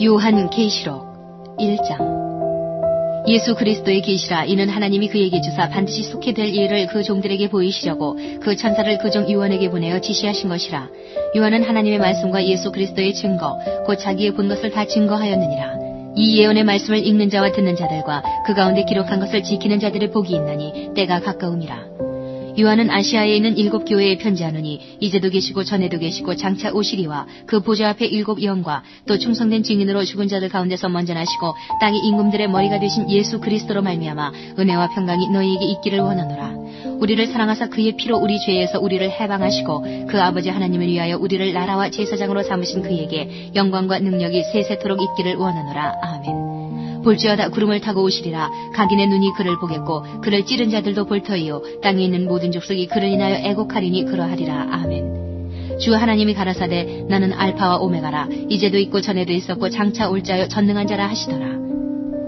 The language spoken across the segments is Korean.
요한 계시록 1장. 예수 그리스도의 계시라. 이는 하나님이 그에게 주사 반드시 속히 될 일을 그 종들에게 보이시려고 그 천사를 그 종 요한에게 보내어 지시하신 것이라. 요한은 하나님의 말씀과 예수 그리스도의 증거 곧 자기의 본 것을 다 증거하였느니라. 이 예언의 말씀을 읽는 자와 듣는 자들과 그 가운데 기록한 것을 지키는 자들의 복이 있나니 때가 가까움이라. 요한은 아시아에 있는 7 교회에 편지하노니 이제도 계시고 전에도 계시고 장차 오시리와 그 보좌 앞에 7 영과 또 충성된 증인으로 죽은 자들 가운데서 먼저 나시고 땅의 임금들의 머리가 되신 예수 그리스도로 말미암아 은혜와 평강이 너희에게 있기를 원하노라. 우리를 사랑하사 그의 피로 우리 죄에서 우리를 해방하시고 그 아버지 하나님을 위하여 우리를 나라와 제사장으로 삼으신 그에게 영광과 능력이 세세토록 있기를 원하노라. 아멘. 볼지어다 구름을 타고 오시리라. 각인의 눈이 그를 보겠고 그를 찌른 자들도 볼 터이요 땅에 있는 모든 족속이 그를 인하여 애곡하리니 그러하리라. 아멘. 주 하나님이 가라사대 나는 알파와 오메가라. 이제도 있고 전에도 있었고 장차 올 자여 전능한 자라 하시더라.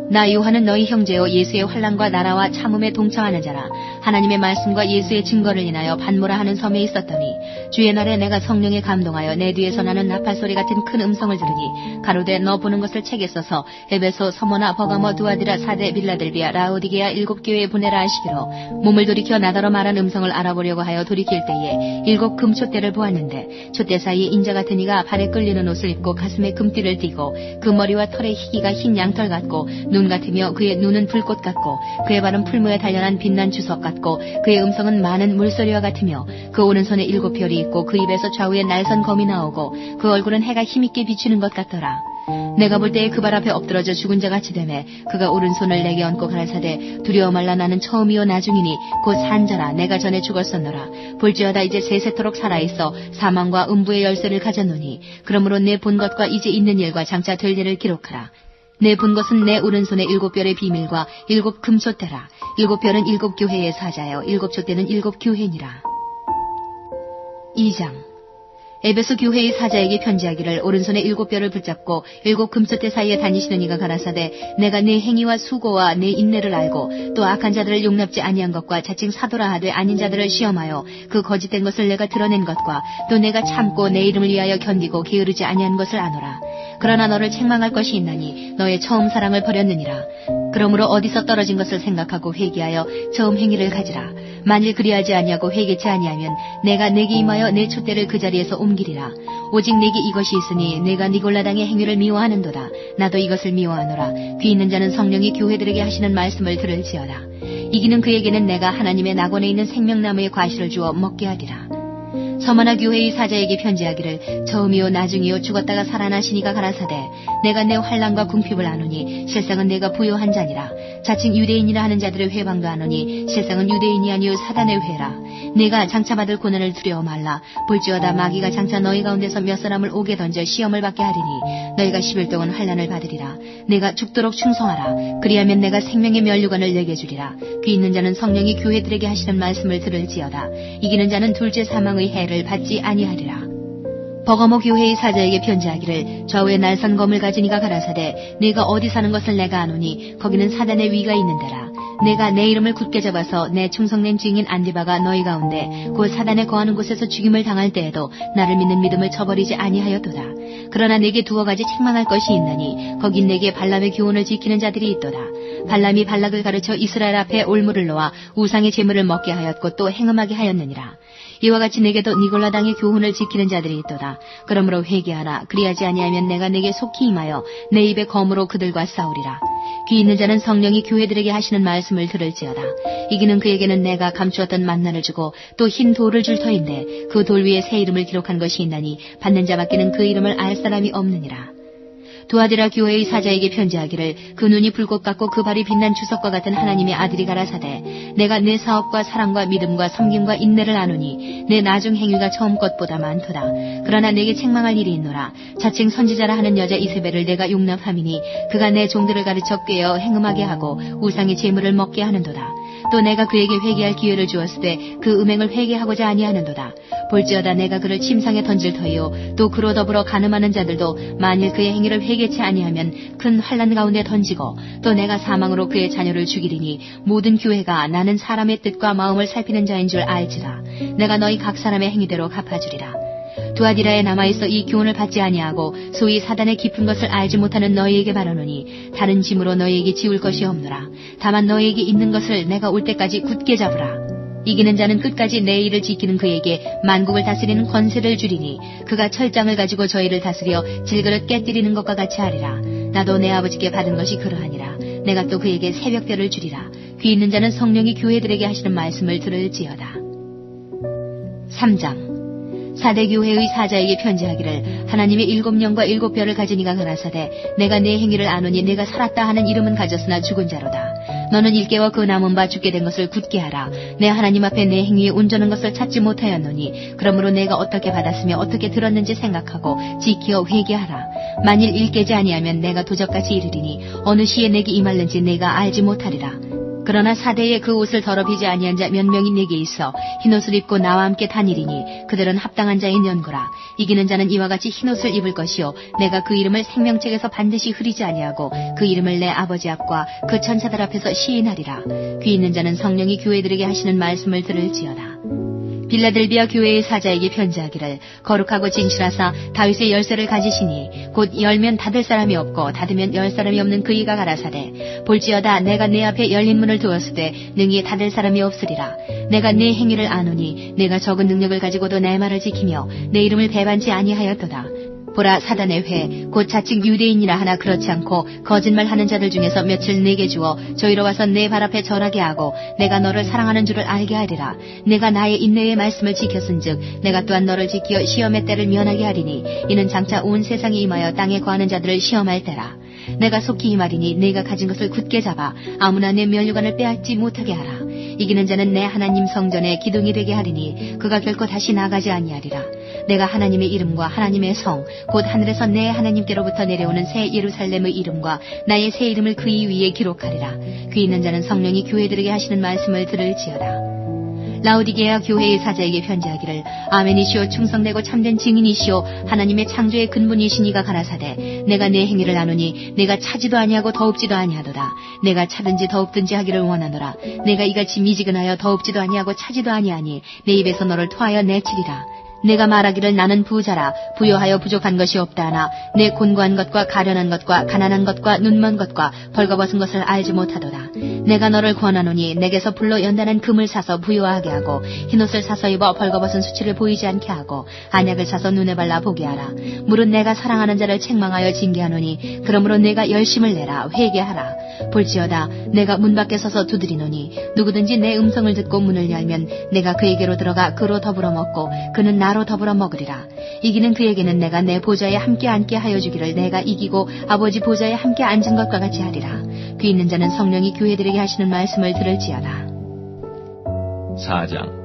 나 요한은 너희 형제요 예수의 환난과 나라와 참음에 동참하는 자라. 하나님의 말씀과 예수의 증거를 인하여 반모라 하는 섬에 있었더니 주의 날에 내가 성령에 감동하여 내 뒤에서 나는 나팔 소리 같은 큰 음성을 들으니 가로되 너 보는 것을 책에 써서 에베소, 서모나, 버가모, 두아디라, 사데, 빌라델비아, 라오디게아 7 교회에 보내라 하시기로 몸을 돌이켜 나더러 말한 음성을 알아보려고 하여 돌이킬 때에 7 금촛대를 보았는데 촛대 사이에 인자 같은 이가 발에 끌리는 옷을 입고 가슴에 금띠를 띠고 그 머리와 털의 희기가 흰 양털 같고 눈 같으며 그의 눈은 불꽃 같고 그의 발은 풀무에 단련한 빛난 주석 같고 그의 음성은 많은 물소리와 같으며 그 오른손에 7 별이 있고 그 입에서 좌우에 날선 검이 나오고 그 얼굴은 해가 힘있게 비추는 것 같더라. 내가 볼 때에 그 발 앞에 엎드러져 죽은 자같이 되매 그가 오른손을 내게 얹고 가라사대 두려워 말라. 나는 처음이요 나중이니 곧 산자라. 내가 전에 죽었었노라. 볼지어다 이제 세세토록 살아있어 사망과 음부의 열쇠를 가졌노니 그러므로 내 본 것과 이제 있는 일과 장차 될 일을 기록하라. 내 본 것은 내 오른손의 7 별의 비밀과 7 금촛대라. 7 별은 7 교회의 사자여 7 촛대는 7 교회니라. 2장. 에베소 교회의 사자에게 편지하기를 오른손에 7 별을 붙잡고 7 금촛대 사이에 다니시는 이가 가라사대 내가 네 행위와 수고와 네 인내를 알고 또 악한 자들을 용납지 아니한 것과 자칭 사도라 하되 아닌 자들을 시험하여 그 거짓된 것을 내가 드러낸 것과 또 내가 참고 내 이름을 위하여 견디고 게으르지 아니한 것을 아노라. 그러나 너를 책망할 것이 있나니 너의 처음 사랑을 버렸느니라. 그러므로 어디서 떨어진 것을 생각하고 회개하여 처음 행위를 가지라. 만일 그리하지 아니하고 회개치 아니하면 내가 내게 임하여 내 촛대를 그 자리에서 옮기리라. 오직 내게 이것이 있으니 내가 니골라당의 행위를 미워하는도다. 나도 이것을 미워하노라. 귀 있는 자는 성령이 교회들에게 하시는 말씀을 들을지어다. 이기는 그에게는 내가 하나님의 낙원에 있는 생명나무의 과실을 주어 먹게 하리라. 서머나 교회의 사자에게 편지하기를 처음이요 나중이요 죽었다가 살아나시니가 가라사대 내가 내 환난과 궁핍을 아노니 실상은 내가 부요한 자니라. 자칭 유대인이라 하는 자들의 회방도 아노니 실상은 유대인이 아니요 사단의 회라. 내가 장차 받을 고난을 두려워 말라. 볼지어다 마귀가 장차 너희 가운데서 몇 사람을 옥에 던져 시험을 받게 하리니 너희가 10일 동안 환난을 받으리라. 내가 죽도록 충성하라. 그리하면 내가 생명의 면류관을 내게 주리라. 귀 있는 자는 성령이 교회들에게 하시는 말씀을 들을지어다. 이기는 자는 둘째 사망의 해를 받지 아니하리라. 버가모 교회의 사자에게 편지하기를 좌우에 날선 검을 가진 이가 가라사대 네가 어디 사는 것을 내가 아노니 거기는 사단의 위가 있는 데라. 내가 내 이름을 굳게 잡아서 내 충성된 증인 안디바가 너희 가운데 곧 사단에 거하는 곳에서 죽임을 당할 때에도 나를 믿는 믿음을 저버리지 아니하였도다. 그러나 내게 2 가지 책망할 것이 있나니 거긴 내게 발람의 교훈을 지키는 자들이 있도다. 발람이 발락을 가르쳐 이스라엘 앞에 올무를 놓아 우상의 제물을 먹게 하였고 또 행음하게 하였느니라. 이와 같이 내게도 니골라당의 교훈을 지키는 자들이 있도다. 그러므로 회개하라. 그리하지 아니하면 내가 내게 속히 임하여 내 입의 검으로 그들과 싸우리라. 귀 있는 자는 성령이 교회들에게 하시는 말씀을 들을지어다. 이기는 그에게는 내가 감추었던 만나를 주고 또 흰 돌을 줄 터인데 그 돌 위에 새 이름을 기록한 것이 있나니 받는 자밖에는 그 이름을 알 사람이 없느니라. 두아디라 교회의 사자에게 편지하기를 그 눈이 불꽃 같고 그 발이 빛난 주석과 같은 하나님의 아들이 가라사대 내가 내 사업과 사랑과 믿음과 섬김과 인내를 아노니 내 나중 행위가 처음 것보다 많도다. 그러나 내게 책망할 일이 있노라. 자칭 선지자라 하는 여자 이세벨을 내가 용납함이니 그가 내 종들을 가르쳐 꾀어 행음하게 하고 우상의 제물을 먹게 하는도다. 또 내가 그에게 회개할 기회를 주었을 때 그 음행을 회개하고자 아니하는도다. 볼지어다 내가 그를 침상에 던질 터이요 또 그로 더불어 간음하는 자들도 만일 그의 행위를 회개치 아니하면 큰 환난 가운데 던지고 또 내가 사망으로 그의 자녀를 죽이리니 모든 교회가 나는 사람의 뜻과 마음을 살피는 자인 줄 알지라. 내가 너희 각 사람의 행위대로 갚아주리라. 두아디라에 남아있어 이 교훈을 받지 아니하고 소위 사단의 깊은 것을 알지 못하는 너희에게 바라노니 다른 짐으로 너희에게 지울 것이 없노라. 다만 너희에게 있는 것을 내가 올 때까지 굳게 잡으라. 이기는 자는 끝까지 내 일을 지키는 그에게 만국을 다스리는 권세를 주리니 그가 철장을 가지고 저희를 다스려 질그릇 깨뜨리는 것과 같이 하리라. 나도 내 아버지께 받은 것이 그러하니라. 내가 또 그에게 새벽별을 주리라. 귀 있는 자는 성령이 교회들에게 하시는 말씀을 들을지어다. 3장. 사대교회의 사자에게 편지하기를 하나님의 7영과 7별을 가진 이가 가라사대 내가 내 행위를 아노니 내가 살았다 하는 이름은 가졌으나 죽은 자로다. 너는 일개와 그 남은 바 죽게 된 것을 굳게 하라. 내 하나님 앞에 내 행위에 온전한 것을 찾지 못하였노니 그러므로 내가 어떻게 받았으며 어떻게 들었는지 생각하고 지키어 회개하라. 만일 일깨지 아니하면 내가 도적같이 이르리니 어느 시에 내게 임할는지 내가 알지 못하리라. 그러나 사대에 그 옷을 더럽히지 아니한 자 몇 명이 내게 있어 흰옷을 입고 나와 함께 다니리니 그들은 합당한 자인 연고라. 이기는 자는 이와 같이 흰옷을 입을 것이요 내가 그 이름을 생명책에서 반드시 흐리지 아니하고 그 이름을 내 아버지 앞과 그 천사들 앞에서 시인하리라. 귀 있는 자는 성령이 교회들에게 하시는 말씀을 들을지어다. 빌라델비아 교회의 사자에게 편지하기를 거룩하고 진실하사 다윗의 열쇠를 가지시니 곧 열면 닫을 사람이 없고 닫으면 열 사람이 없는 그이가 가라사대 볼지어다 내가 내 앞에 열린 문을 두었으되 능히 닫을 사람이 없으리라. 내가 내 행위를 아노니 내가 적은 능력을 가지고도 내 말을 지키며 내 이름을 배반치 아니하였도다. 보라 사단의 회 곧 자칭 유대인이라 하나 그렇지 않고 거짓말하는 자들 중에서 며칠 내게 주어 저희로 와서 내 발 앞에 절하게 하고 내가 너를 사랑하는 줄을 알게 하리라. 내가 나의 인내의 말씀을 지켰은즉 내가 또한 너를 지키어 시험의 때를 면하게 하리니 이는 장차 온 세상에 임하여 땅에 거하는 자들을 시험할 때라. 내가 속히 이 말이니 내가 가진 것을 굳게 잡아 아무나 내 면류관을 빼앗지 못하게 하라. 이기는 자는 내 하나님 성전에 기둥이 되게 하리니 그가 결코 다시 나가지 아니하리라. 내가 하나님의 이름과 하나님의 성 곧 하늘에서 내 하나님께로부터 내려오는 새 예루살렘의 이름과 나의 새 이름을 그의 위에 기록하리라. 귀 있는 자는 성령이 교회들에게 하시는 말씀을 들을지어다. 라오디게아 교회의 사자에게 편지하기를 아멘이시오 충성되고 참된 증인이시오 하나님의 창조의 근본이신 이가 가라사대 내가 내 행위를 아노니 내가 차지도 아니하고 더웁지도 아니하도다. 내가 차든지 더웁든지 하기를 원하노라. 내가 이같이 미지근하여 더웁지도 아니하고 차지도 아니하니 내 입에서 너를 토하여 내치리라. 내가 말하기를 나는 부자라 부요하여 부족한 것이 없다 하나 내 곤고한 것과 가련한 것과 가난한 것과 눈먼 것과 벌거벗은 것을 알지 못하도다. 내가 너를 권하노니 내게서 불로 연단한 금을 사서 부요하게 하고 흰옷을 사서 입어 벌거벗은 수치를 보이지 않게 하고 안약을 사서 눈에 발라 보게 하라. 물은 내가 사랑하는 자를 책망하여 징계하노니 그러므로 내가 열심을 내라 회개하라. 볼지어다 내가 문 밖에 서서 두드리노니 누구든지 내 음성을 듣고 문을 열면 내가 그에게로 들어가 그로 더불어 먹고 그는 나로 더불어 먹으리라. 이기는 그에게는 내가 내 보좌에 함께 앉게 하여 주기를 내가 이기고 아버지 보좌에 함께 앉은 것과 같이 하리라. 귀 있는 자는 성령이 교회들에게 하시는 말씀을 들을지어다. 4장.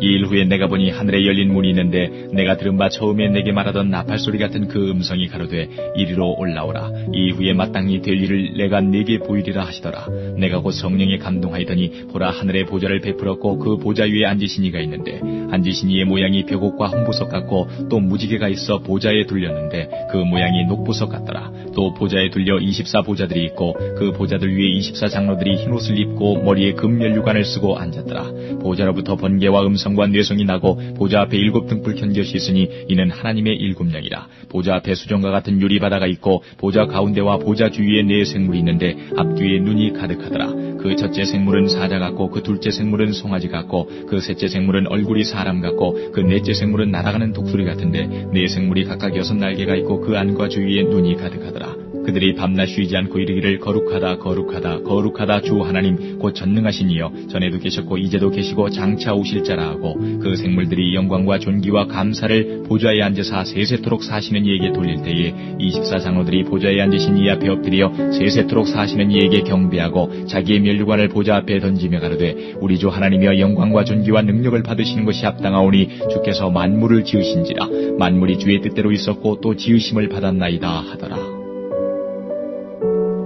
이 일 후에 내가 보니 하늘에 열린 문이 있는데 내가 들은 바 처음에 내게 말하던 나팔소리 같은 그 음성이 가로되 이리로 올라오라. 이 후에 마땅히 될 일을 내가 네게 보이리라 하시더라. 내가 곧 성령에 감동하였더니 보라 하늘에 보좌를 베풀었고 그 보좌 위에 앉으신 이가 있는데 앉으신 이의 모양이 벽옥과 홍보석 같고 또 무지개가 있어 보좌에 둘렸는데 그 모양이 녹보석 같더라. 또 보좌에 둘려 24보좌들이 있고 그 보좌들 위에 24장로들이 흰옷을 입고 머리에 금면류관을 쓰고 앉았더라. 보좌로부터 번개와 음성과 뇌성이 나고 보좌 앞에 7등불 켠 것이 있으니 이는 하나님의 7명이라. 보좌 앞에 수정과 같은 유리바다가 있고 보좌 가운데와 보좌 주위에 4생물이 있는데 앞뒤에 눈이 가득하더라. 그 첫째 생물은 사자 같고 그 둘째 생물은 송아지 같고 그 셋째 생물은 얼굴이 사람 같고 그 넷째 생물은 날아가는 독수리 같은데 4생물이 각각 6날개가 있고 그 안과 주위에 눈이 가득하더라. 그들이 밤낮 쉬지 않고 이르기를 거룩하다 거룩하다 거룩하다 주 하나님 곧 전능하신 이여 전에도 계셨고 이제도 계시고 장차 오실 자라 하고 그 생물들이 영광과 존귀와 감사를 보좌에 앉으사 세세토록 사시는 이에게 돌릴 때에 24장로들이 보좌에 앉으신 이 앞에 엎드려 세세토록 사시는 이에게 경배하고 자기의 면류관을 보좌 앞에 던지며 가로되 우리 주 하나님이여 영광과 존귀와 능력을 받으시는 것이 합당하오니 주께서 만물을 지으신지라. 만물이 주의 뜻대로 있었고 또 지으심을 받았나이다 하더라.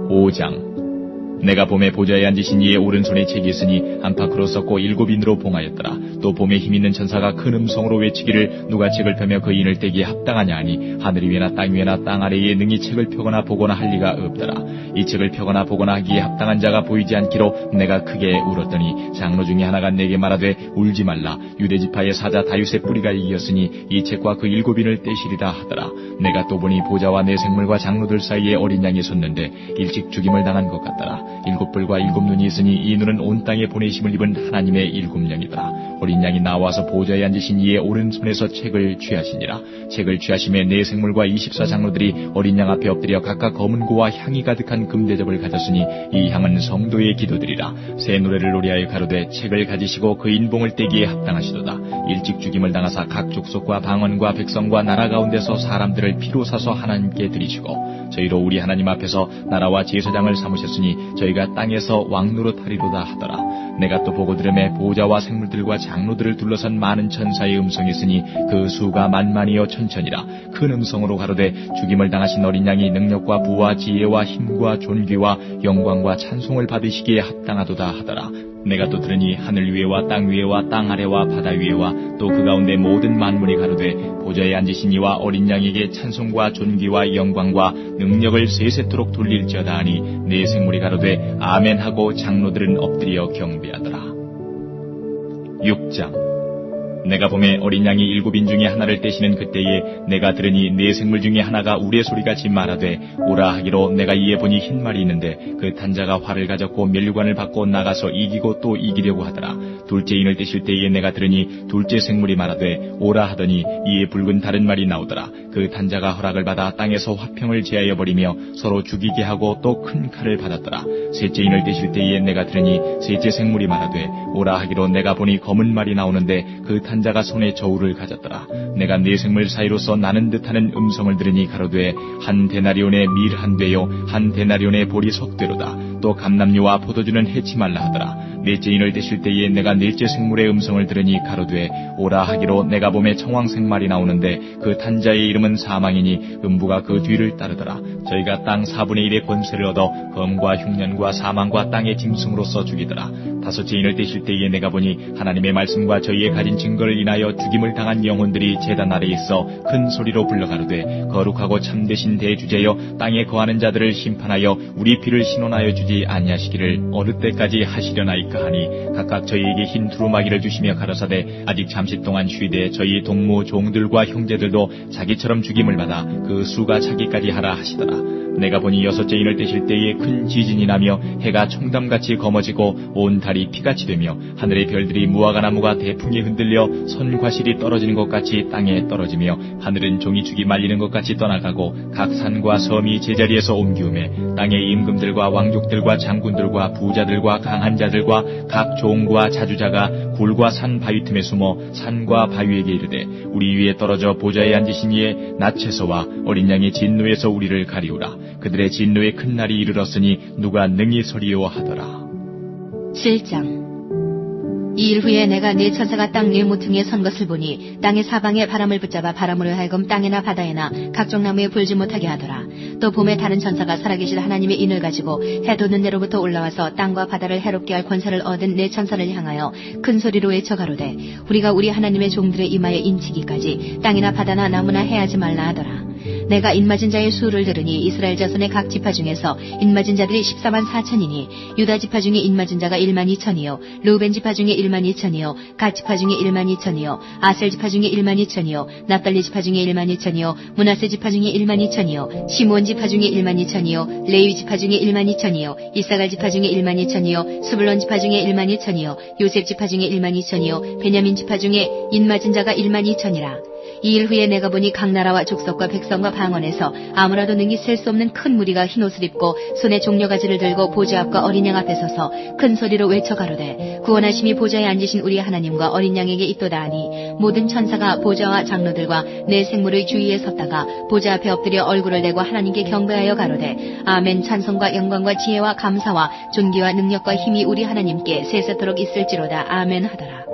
5장. 내가 봄에 보좌에 앉으신 이의 오른손에 책이 있으니 안팎으로 썼고 7인으로 봉하였더라. 또 봄에 힘있는 천사가 큰 음성으로 외치기를 누가 책을 펴며 그 인을 떼기에 합당하냐 하니 하늘 위에나 땅 위에나 땅 아래에 능히 책을 펴거나 보거나 할 리가 없더라. 이 책을 펴거나 보거나 하기에 합당한 자가 보이지 않기로 내가 크게 울었더니 장로 중에 하나가 내게 말하되 울지 말라. 유대지파의 사자 다윗의 뿌리가 이겼으니 이 책과 그 7인을 떼시리라 하더라. 내가 또 보니 보좌와 내 생물과 장로들 사이에 어린 양이 섰는데 일찍 죽임을 당한 것 같더라. 7뿔과 7눈이 있으니 이 눈은 온 땅에 보내심을 입은 하나님의 7영이더라. 어린 양이 나와서 보좌에 앉으신 이의 오른손에서 책을 취하시니라. 책을 취하심에 내 생물과 24장로들이 어린 양 앞에 엎드려 각각 검은 고와 향이 가득한 금대접을 가졌으니 이 향은 성도의 기도들이라. 새 노래를 노래하여 가로되 책을 가지시고 그 인봉을 떼기에 합당하시도다. 일찍 죽임을 당하사 각 족속과 방언과 백성과 나라 가운데서 사람들을 피로 사서 하나님께 드리시고 저희로 우리 하나님 앞에서 나라와 제사장을 삼으셨으니 저희가 땅에서 왕노릇 하리로다 하더라. 내가 또 보고 들음에 보좌와 생물들과 장로들을 둘러싼 많은 천사의 음성이 있으니 그 수가 만만이요 천천이라. 큰 음성으로 가로되 죽임을 당하신 어린 양이 능력과 부와 지혜와 힘과 존귀와 영광과 찬송을 받으시기에 합당하도다 하더라. 내가 또 들으니 하늘 위에와 땅 위에와 땅 아래와 바다 위에와 또 그 가운데 모든 만물이 가로되 보좌에 앉으신 이와 어린 양에게 찬송과 존귀와 영광과 능력을 세세토록 돌릴지어다 하니 내 생물이 가로되 아멘 하고 장로들은 엎드려 경배하더라. 6장. 내가 봄에 어린 양이 7인 중에 하나를 떼시는 그때에 내가 들으니 네 생물 중에 하나가 우레소리같이 말하되 오라 하기로 내가 이에 보니 흰 말이 있는데 그 탄자가 활을 가졌고 면류관을 받고 나가서 이기고 또 이기려고 하더라. 둘째 인을 떼실 때에 내가 들으니 둘째 생물이 말하되 오라 하더니 이에 붉은 다른 말이 나오더라. 그 탄자가 허락을 받아 땅에서 화평을 제하여 버리며 서로 죽이게 하고 또 큰 칼을 받았더라. 셋째 인을 떼실 때에 내가 들으니 셋째 생물이 말하되 오라 하기로 내가 보니 검은 말이 나오는데 그 탄자가 손에 저울을 가졌더라. 내가 네 생물 사이로서 나는 듯하는 음성을 들으니 가로되 한 데나리온의 밀 한 되요 한 데나리온의 보리 석 되로다. 또 감람류와 포도주는 해치 말라 하더라. 넷째 인을 떼실 때에 내가 넷째 생물의 음성을 들으니 가로되 오라 하기로 내가 봄에 청황색 말이 나오는데 그 탄자의 이름은 사망이니 음부가 그 뒤를 따르더라. 저희가 땅 4분의 1의 권세를 얻어 검과 흉년과 사망과 땅의 짐승으로서 죽이더라. 다섯째 인을 떼실 때에 내가 보니 하나님의 말씀과 저희의 가진 증거를 인하여 죽임을 당한 영혼들이 제단 아래에 있어 큰 소리로 불러가로되 거룩하고 참되신 대주제여 땅에 거하는 자들을 심판하여 우리 피를 신원하여 주지 아니하시기를 어느 때까지 하시려나이까 하니 각각 저희에게 흰 두루마기를 주시며 가라사대 아직 잠시 동안 쉬되 저희 동무 종들과 형제들도 자기처럼 죽임을 받아 그 수가 차기까지 하라 하시더라. 내가 보니 여섯째 인을 떼실 때에 큰 지진이 나며 해가 청담같이 검어지고 온 달이 피같이 되며 하늘의 별들이 무화과나무가 대풍에 흔들려 선과실이 떨어지는 것 같이 땅에 떨어지며 하늘은 종이축이 말리는 것 같이 떠나가고 각 산과 섬이 제자리에서 옮기우매 땅의 임금들과 왕족들과 장군들과 부자들과 강한 자들과 각 종과 자주자가 굴과 산 바위 틈에 숨어 산과 바위에게 이르되 우리 위에 떨어져 보좌에 앉으신 이의 낯에서와 어린 양의 진노에서 우리를 가리우라. 그들의 진노의 큰 날이 이르렀으니 누가 능히 서리요 하더라. 7장. 이 일 후에 내가 네 천사가 땅 네 모퉁이에 선 것을 보니 땅의 사방에 바람을 붙잡아 바람으로 하여금 땅이나 바다에나 각종 나무에 불지 못하게 하더라. 또 봄에 다른 천사가 살아계실 하나님의 인을 가지고 해 돋는 데로부터 올라와서 땅과 바다를 해롭게 할 권세를 얻은 네 천사를 향하여 큰 소리로 외쳐 가로되 우리가 우리 하나님의 종들의 이마에 인치기까지 땅이나 바다나 나무나 해하지 말라 하더라. 내가 인맞은 자의 수를 들으니 이스라엘 자손의 각 지파 중에서 인맞은 자들이 14만 4천이니 유다 지파 중에 인맞은 자가 1만 2천이요 르우벤 지파 중에 1만 2천이요 갓 지파 중에 1만 2천이요 아셀 지파 중에 1만 2천이요 납달리 지파 중에 1만 2천이요 므낫세 지파 중에 1만 2천이요 시므온 지파 중에 1만 2천이요 레위 지파 중에 1만 2천이요 이사갈 지파 중에 1만 2천이요 스불론 지파 중에 1만 2천이요 요셉 지파 중에 1만 2천이요 베냐민 지파 중에 인맞은 자가 1만 2천이라. 이 일 후에 내가 보니 각 나라와 족속과 백성과 방언에서 아무라도 능히 셀 수 없는 큰 무리가 흰옷을 입고 손에 종려가지를 들고 보좌 앞과 어린 양 앞에 서서 큰 소리로 외쳐 가로되 구원하심이 보좌에 앉으신 우리 하나님과 어린 양에게 있도다 하니 모든 천사가 보좌와 장로들과 내 생물의 주위에 섰다가 보좌 앞에 엎드려 얼굴을 대고 하나님께 경배하여 가로되 아멘. 찬송과 영광과 지혜와 감사와 존귀와 능력과 힘이 우리 하나님께 세세토록 있을지로다. 아멘 하더라.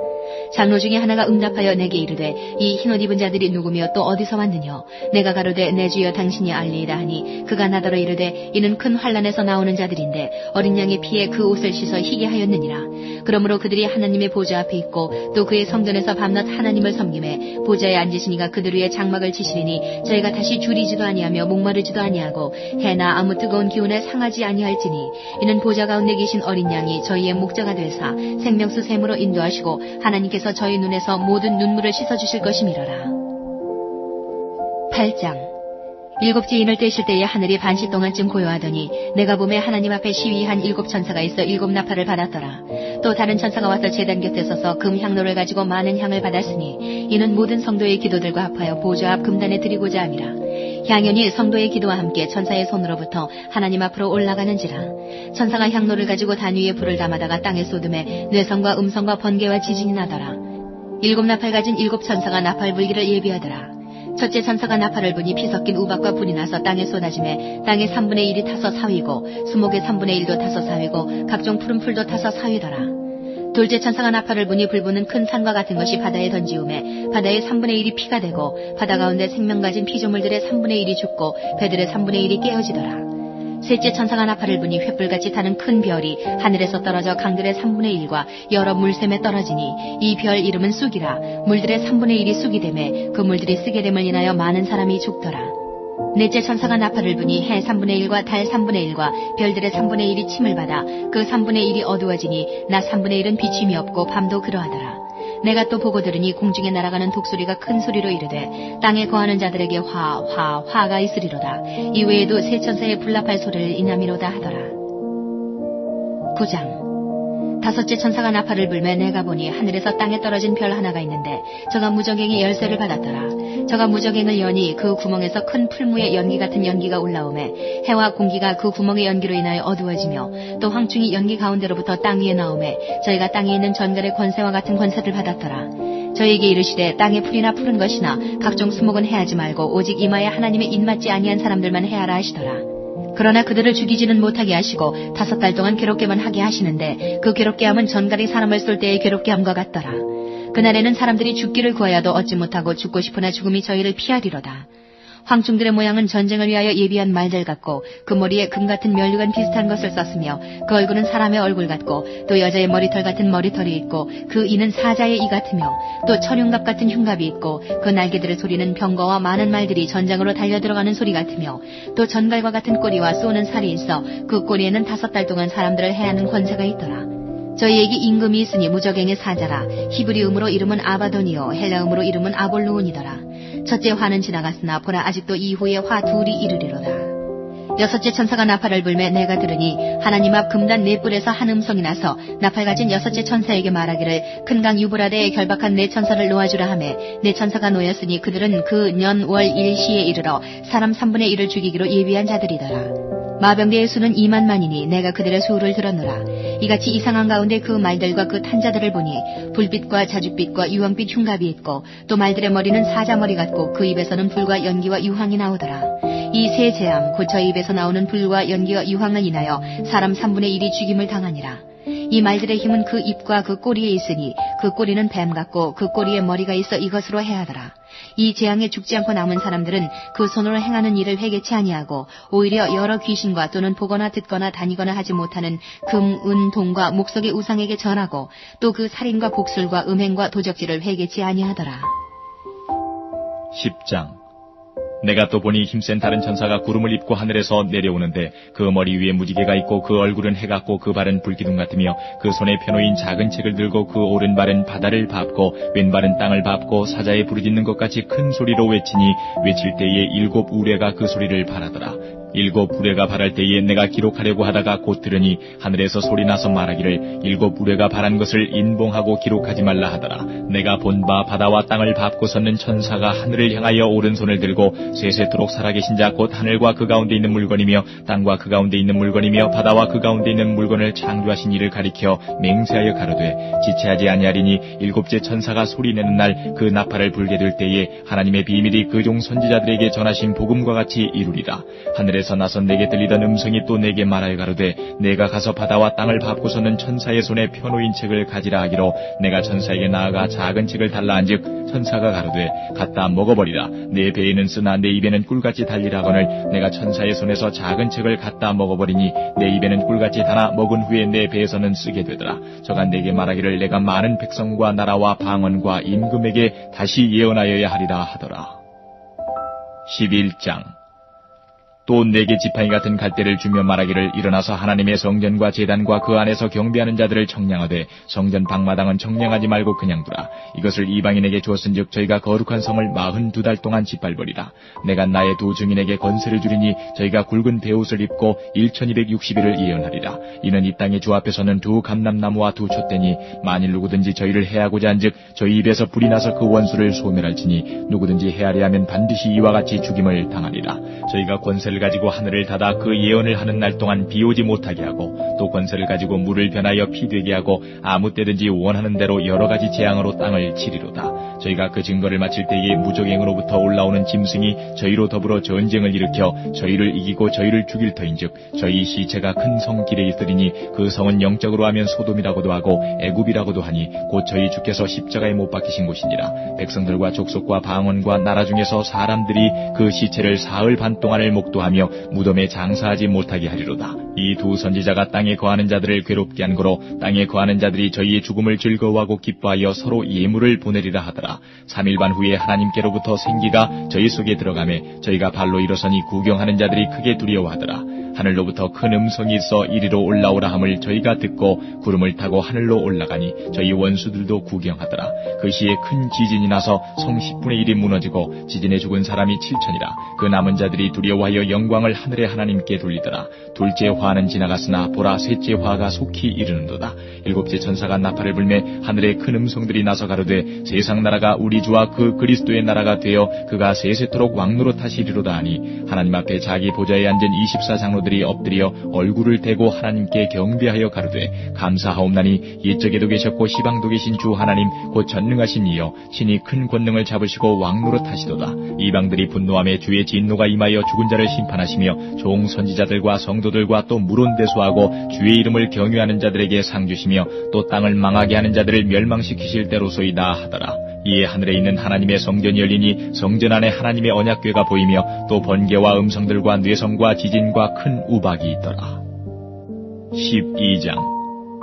장로 중에 하나가 응답하여 내게 이르되 이 흰옷 입은 자들이 누구며 또 어디서 왔느냐. 내가 가로되 내 주여 당신이 알리이다 하니 그가 나더러 이르되 이는 큰 환란에서 나오는 자들인데 어린 양의 피에 그 옷을 씻어 희게 하였느니라. 그러므로 그들이 하나님의 보좌 앞에 있고 또 그의 성전에서 밤낮 하나님을 섬김에 보좌에 앉으시니가 그들 위에 장막을 치시리니 저희가 다시 줄이지도 아니하며 목마르지도 아니하고 해나 아무 뜨거운 기운에 상하지 아니할지니 이는 보좌 가운데 계신 어린 양이 저희의 목자가 되사 생명수 샘으로 인도하시고 하나님께서 저희 눈에서 모든 눈물을 씻어주실 것이미러라. 8장. 일곱째 인을 떼실 때에 하늘이 반시 동안쯤 고요하더니 내가 보매 하나님 앞에 시위한 7 천사가 있어 7 나팔을 받았더라. 또 다른 천사가 와서 제단 곁에 서서 금 향로를 가지고 많은 향을 받았으니 이는 모든 성도의 기도들과 합하여 보좌 앞 금단에 드리고자 함이라. 향연이 성도의 기도와 함께 천사의 손으로부터 하나님 앞으로 올라가는지라. 천사가 향로를 가지고 단 위에 불을 담아다가 땅에 쏟음에 뇌성과 음성과 번개와 지진이 나더라. 7 나팔 가진 7 천사가 나팔 불기를 예비하더라. 첫째 천사가 나팔을 부니 피 섞인 우박과 불이 나서 땅에 쏟아지매 땅의 3분의 1이 타서 사위고 수목의 3분의 1도 타서 사위고 각종 푸른 풀도 타서 사위더라. 둘째 천사가 나팔을 부니 불부는 큰 산과 같은 것이 바다에 던지우매 바다의 3분의 1이 피가 되고 바다 가운데 생명 가진 피조물들의 3분의 1이 죽고 배들의 3분의 1이 깨어지더라. 셋째 천사가 나팔을 부니 횃불같이 타는 큰 별이 하늘에서 떨어져 강들의 3분의 1과 여러 물샘에 떨어지니 이 별 이름은 쑥이라. 물들의 3분의 1이 쑥이 되매 그 물들이 쓰게 됨을 인하여 많은 사람이 죽더라. 넷째 천사가 나팔을 부니 해 3분의 1과 달 3분의 1과 별들의 3분의 1이 침을 받아 그 3분의 1이 어두워지니 낮 3분의 1은 비침이 없고 밤도 그러하더라. 내가 또 보고 들으니 공중에 날아가는 독소리가 큰 소리로 이르되 땅에 거하는 자들에게 화가 있으리로다. 이외에도 세 천사의 불납할 소리를 인하미로다 하더라. 9장. 다섯째 천사가 나팔을 불매 내가 보니 하늘에서 땅에 떨어진 별 하나가 있는데 저가 무저갱의 열쇠를 받았더라. 저가 무저갱을 여니 그 구멍에서 큰 풀무의 연기 같은 연기가 올라오매 해와 공기가 그 구멍의 연기로 인하여 어두워지며 또 황충이 연기 가운데로부터 땅 위에 나오매 저희가 땅에 있는 전갈의 권세와 같은 권세를 받았더라. 저에게 이르시되 땅의 풀이나 푸른 것이나 각종 수목은 해하지 말고 오직 이마에 하나님의 입맞지 아니한 사람들만 해하라 하시더라. 그러나 그들을 죽이지는 못하게 하시고 5달 동안 괴롭게만 하게 하시는데 그 괴롭게 함은 전갈이 사람을 쏠 때의 괴롭게 함과 같더라. 그날에는 사람들이 죽기를 구하여도 얻지 못하고 죽고 싶으나 죽음이 저희를 피하리로다. 황충들의 모양은 전쟁을 위하여 예비한 말들 같고 그 머리에 금 같은 면류관 비슷한 것을 썼으며 그 얼굴은 사람의 얼굴 같고 또 여자의 머리털 같은 머리털이 있고 그 이는 사자의 이 같으며 또 철흉갑 같은 흉갑이 있고 그 날개들의 소리는 병거와 많은 말들이 전장으로 달려들어가는 소리 같으며 또 전갈과 같은 꼬리와 쏘는 살이 있어 그 꼬리에는 5달 동안 사람들을 해하는 권세가 있더라. 저희에게 임금이 있으니 무저갱의 사자라. 히브리음으로 이름은 아바돈이요 헬라음으로 이름은 아볼루온이더라. 첫째 화는 지나갔으나 보라 아직도 이후에 화 둘이 이르리로다. 여섯째 천사가 나팔을 불매 내가 들으니 하나님 앞 금단 4뿔에서 한 음성이 나서 나팔 가진 여섯째 천사에게 말하기를 큰 강 유브라데에 결박한 4천사를 놓아주라 하매 4천사가 놓였으니 그들은 그 년 월 일시에 이르러 사람 3분의 1을 죽이기로 예비한 자들이더라. 마병대의 수는 2만만이니 내가 그들의 수를 들었노라. 이같이 이상한 가운데 그 말들과 그 탄자들을 보니 불빛과 자줏빛과 유황빛 흉갑이 있고 또 말들의 머리는 사자머리 같고 그 입에서는 불과 연기와 유황이 나오더라. 이 세 재앙 곧 저희 입에서 나오는 불과 연기와 유황을 인하여 사람 3분의 1이 죽임을 당하니라. 이 말들의 힘은 그 입과 그 꼬리에 있으니 그 꼬리는 뱀 같고 그 꼬리에 머리가 있어 이것으로 해하더라. 이 재앙에 죽지 않고 남은 사람들은 그 손으로 행하는 일을 회개치 아니하고 오히려 여러 귀신과 또는 보거나 듣거나 다니거나 하지 못하는 금, 은, 동과 목석의 우상에게 절하고 또 그 살인과 복술과 음행과 도적질을 회개치 아니하더라. 10장. 내가 또 보니 힘센 다른 천사가 구름을 입고 하늘에서 내려오는데 그 머리 위에 무지개가 있고 그 얼굴은 해 같고 그 발은 불기둥 같으며 그 손에 펴놓인 작은 책을 들고 그 오른발은 바다를 밟고 왼발은 땅을 밟고 사자의 부르짖는 것 같이 큰 소리로 외치니 외칠 때에 7 우레가 그 소리를 발하더라. 7 우레가 발할 때에 내가 기록하려고 하다가 곧 들으니 하늘에서 소리 나서 말하기를 7 우레가 발한 것을 인봉하고 기록하지 말라 하더라. 내가 본 바 바다와 땅을 밟고 섰는 천사가 하늘을 향하여 오른손을 들고 세세토록 살아계신 자 곧 하늘과 그 가운데 있는 물건이며 땅과 그 가운데 있는 물건이며 바다와 그 가운데 있는 물건을 창조하신 이를 가리켜 맹세하여 가로되 지체하지 아니하리니 7째 천사가 소리내는 날 그 나팔을 불게 될 때에 하나님의 비밀이 그 종 선지자들에게 전하신 복음과 같이 이루리라. 하늘에서 하늘에서 나선 내게 들리던 음성이 또 내게 말하여 가로되 내가 가서 바다와 땅을 밟고서는 천사의 손에 펴놓인 책을 가지라 하기로 내가 천사에게 나아가 작은 책을 달라 한즉 천사가 가로되 갖다 먹어버리라. 내 배에는 쓰나 내 입에는 꿀같이 달리라 하거늘 내가 천사의 손에서 작은 책을 갖다 먹어버리니 내 입에는 꿀같이 달아 먹은 후에 내 배에서는 쓰게 되더라. 저가 내게 말하기를 내가 많은 백성과 나라와 방언과 임금에게 다시 예언하여야 하리라 하더라. 11장. 또 내게 지팡이 같은 갈대를 주며 말하기를 일어나서 하나님의 성전과 제단과 그 안에서 경배하는 자들을 청량하되 성전 방마당은 청량하지 말고 그냥 두라. 이것을 이방인에게 주었은즉 저희가 거룩한 성을 42달 동안 짓밟으리라. 내가 나의 두 증인에게 건세를 주리니 저희가 굵은 베옷을 입고 1260일을 예언하리라. 이는 이 땅의 주 앞에서는 두 감람나무와 두 촛대니 만일 누구든지 저희를 해하고자 한즉 저희 입에서 불이 나서 그 원수를 소멸할지니 누구든지 해하려 하면 반드시 이와 같이 죽임을 당하리라. 저희가 권세를 가지고 하늘을 닫아 그 예언을 하는 날 동안 비 오지 못하게 하고 또 권세를 가지고 물을 변하여 피 되게 하고 아무 때든지 원하는 대로 여러 가지 재앙으로 땅을 치리로다. 저희가 그 증거를 마칠 때에 무적행으로부터 올라오는 짐승이 저희로 더불어 전쟁을 일으켜 저희를 이기고 저희를 죽일 터인즉 저희 시체가 큰 성 길에 있으리니 그 성은 영적으로 하면 소돔이라고도 하고 애굽이라고도 하니 곧 저희 주께서 십자가에 못 박히신 곳이니라. 백성들과 족속과 방언과 나라 중에서 사람들이 그 시체를 사흘 반 동안을 목도하며 무덤에 장사하지 못하게 하리로다. 이 두 선지자가 땅에 거하는 자들을 괴롭게 한 거로 땅에 거하는 자들이 저희의 죽음을 즐거워하고 기뻐하여 서로 예물을 보내리라 하더라. 3일 반 후에 하나님께로부터 생기가 저희 속에 들어가매 저희가 발로 일어서니 구경하는 자들이 크게 두려워하더라. 하늘로부터 큰 음성이 있어 이리로 올라오라 함을 저희가 듣고 구름을 타고 하늘로 올라가니 저희 원수들도 구경하더라. 그 시에 큰 지진이 나서 성 10분의 1이 무너지고 지진에 죽은 사람이 7천이라. 그 남은 자들이 두려워하여 영광을 하늘의 하나님께 돌리더라. 둘째 화는 지나갔으나 보라 셋째 화가 속히 이르는도다. 일곱째 천사가 나팔을 불매 하늘에 큰 음성들이 나서 가로되 세상 나라가 우리 주와 그 그리스도의 나라가 되어 그가 세세토록 왕노로 타시리로다 하니 하나님 앞에 자기 보좌에 앉은 24장로들이 엎드려 얼굴을 대고 하나님께 경배하여 가로되 감사하옵나니 옛적에도 계셨고 시방도 계신 주 하나님 곧 전능하신 이여 신이 큰 권능을 잡으시고 왕노로 타시도다. 이방들이 분노함에 주의 진노가 임하여 죽은 자를 심판하시며 종 선지자들과 성도들과 또 물온대수하고 주의 이름을 경외하는 자들에게 상 주시며 또 땅을 망하게 하는 자들을 멸망시키실 때로소이다 하더라. 이에 하늘에 있는 하나님의 성전이 열리니 성전 안에 하나님의 언약궤가 보이며 또 번개와 음성들과 뇌성과 지진과 큰 우박이 있더라. 12장.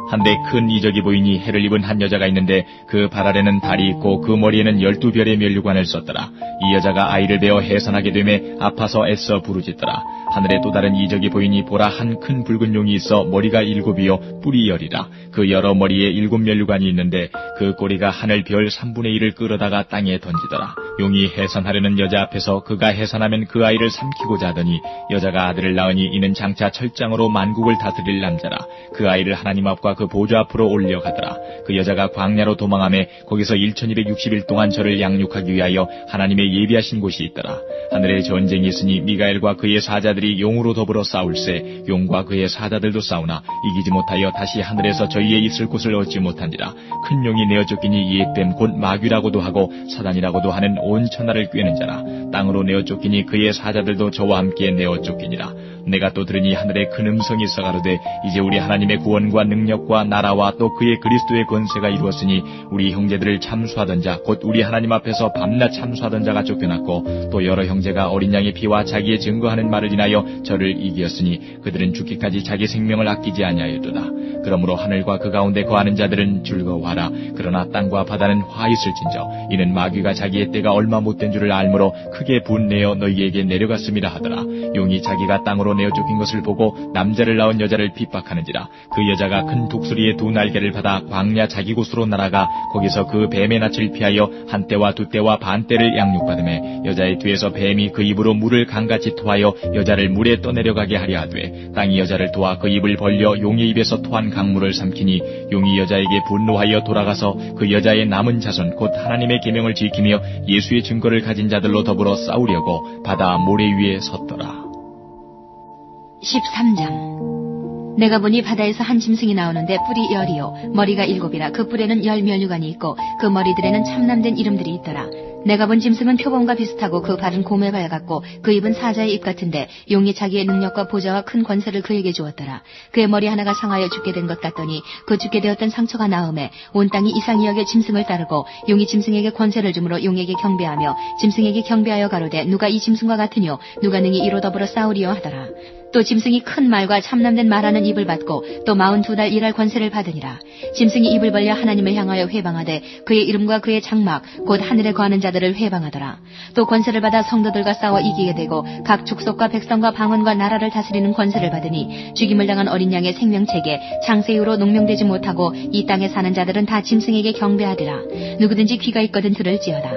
한데 큰 이적이 보이니 해를 입은 한 여자가 있는데 그 발 아래는 달이 있고 그 머리에는 12별의 면류관을 썼더라. 이 여자가 아이를 베어 해산하게 되매 아파서 애써 부르짖더라. 하늘에 또 다른 이적이 보이니 보라 한 큰 붉은 용이 있어 머리가 7이요 뿔이 10이라. 그 여러 머리에 7 면류관이 있는데 그 꼬리가 하늘 별 3분의 1을 끌어다가 땅에 던지더라. 용이 해산하려는 여자 앞에서 그가 해산하면 그 아이를 삼키고자 하더니 여자가 아들을 낳으니 이는 장차 철장으로 만국을 다스릴 남자라. 그 아이를 하나님 앞과 그 보좌 앞으로 올려가더라. 그 여자가 광야로 도망하며 거기서 1260일 동안 저를 양육하기 위하여 하나님의 예비하신 곳이 있더라. 하늘에 전쟁이 있으니 미가엘과 그의 사자들이 용으로 더불어 싸울세 용과 그의 사자들도 싸우나 이기지 못하여 다시 하늘에서 저희의 있을 곳을 얻지 못한지라. 큰 용이 내어 쫓기니 이에 뱀 곧 마귀라고도 하고 사단이라고도 하는 온 천하를 꿰는 자라. 땅으로 내어 쫓기니 그의 사자들도 저와 함께 내어 쫓기니라. 내가 또 들으니 하늘에 큰 음성이 있어 가로되 이제 우리 하나님의 구원과 능력과 나라와 또 그의 그리스도의 권세가 이루었으니 우리 형제들을 참수하던 자 곧 우리 하나님 앞에서 밤낮 참수하던 자가 쫓겨났고 또 여러 형제가 어린 양의 피와 자기의 증거하는 말을 인하여 저를 이기었으니 그들은 죽기까지 자기 생명을 아끼지 아니하였도다. 그러므로 하늘과 그 가운데 거하는 자들은 즐거워하라. 그러나 땅과 바다는 화 있을진저 이는 마귀가 자기의 때가 얼마 못된 줄을 알므로 크게 분내어 너희에게 내려갔음이라 하더라. 용이 자기가 땅으로 내어 쫓긴 것을 보고 남자를 낳은 여자를 핍박하는지라. 그 여자가 큰 독수리의 두 날개를 받아 광야 자기 곳으로 날아가 거기서 그 뱀의 낯을 피하여 한 때와 두 때와 반 때를 양육받으매 여자의 뒤에서 뱀이 그 입으로 물을 강같이 토하여 여자를 물에 떠내려가게 하려 하되 땅이 여자를 도와 그 입을 벌려 용의 입에서 토한 강물을 삼키니 용이 여자에게 분노하여 돌아가서 그 여자의 남은 자손 곧 하나님의 계명을 지키며 예수의 증거를 가진 자들로 더불어 싸우려고 바다 모래 위에 섰더라. 13장. 내가 보니 바다에서 한 짐승이 나오는데 뿔이 10이요 머리가 7이라. 그 뿔에는 10면류관이 있고 그 머리들에는 참남된 이름들이 있더라. 내가 본 짐승은 표범과 비슷하고 그 발은 곰에 발 같고 그 입은 사자의 입 같은데 용이 자기의 능력과 보좌와 큰 권세를 그에게 주었더라. 그의 머리 하나가 상하여 죽게 된 것 같더니 그 죽게 되었던 상처가 나음에 온 땅이 이상히 여겨 짐승을 따르고 용이 짐승에게 권세를 주므로 용에게 경배하며 짐승에게 경배하여 가로되 누가 이 짐승과 같으뇨 누가 능히 이로 더불어 싸우리요 하더라. 또 짐승이 큰 말과 참남된 말하는 입을 받고 또 42달 일할 권세를 받으니라. 짐승이 입을 벌려 하나님을 향하여 회방하되 그의 이름과 그의 장막 곧 하늘에 거하는 자들을 회방하더라. 또 권세를 받아 성도들과 싸워 이기게 되고 각 족속과 백성과 방언과 나라를 다스리는 권세를 받으니 죽임을 당한 어린 양의 생명책에 창세 이후로 농명되지 못하고 이 땅에 사는 자들은 다 짐승에게 경배하리라. 누구든지 귀가 있거든 들을지어다.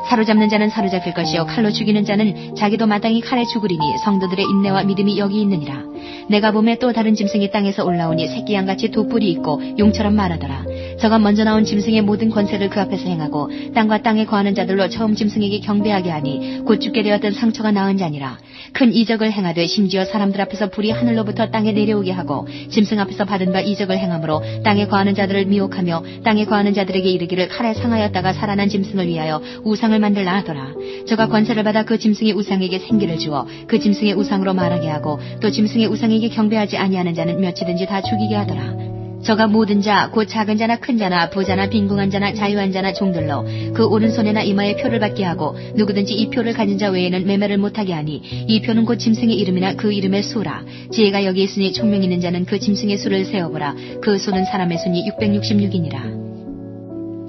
사로잡는 자는 사로잡힐 것이요 칼로 죽이는 자는 자기도 마땅히 칼에 죽으리니 성도들의 인내와 믿음이 여기 있느니라. 내가 보매 또 다른 짐승이 땅에서 올라오니 새끼 양같이 돋불이 있고 용처럼 말하더라. 저가 먼저 나온 짐승의 모든 권세를 그 앞에서 행하고 땅과 땅에 거하는 자들로 처음 짐승에게 경배하게 하니 곧 죽게 되었던 상처가 나은 자니라. 큰 이적을 행하되 심지어 사람들 앞에서 불이 하늘로부터 땅에 내려오게 하고 짐승 앞에서 받은 바 이적을 행함으로 땅에 거하는 자들을 미혹하며 땅에 거하는 자들에게 이르기를 칼에 상하였다가 살아난 짐승을 위하여 우상을 만들라 하더라. 저가 권세를 받아 그 짐승의 우상에게 생기를 주어 그 짐승의 우상으로 말하게 하고 또 짐승의 우상에게 경배하지 아니하는 자는 몇이든지 다 죽이게 하더라. 저가 모든 자 곧 작은 자나 큰 자나 부자나 빈궁한 자나 자유한 자나 종들로 그 오른손에나 이마에 표를 받게 하고 누구든지 이 표를 가진 자 외에는 매매를 못하게 하니 이 표는 곧 짐승의 이름이나 그 이름의 수라. 지혜가 여기 있으니 총명 있는 자는 그 짐승의 수를 세어보라. 그 수는 사람의 수니 666이니라.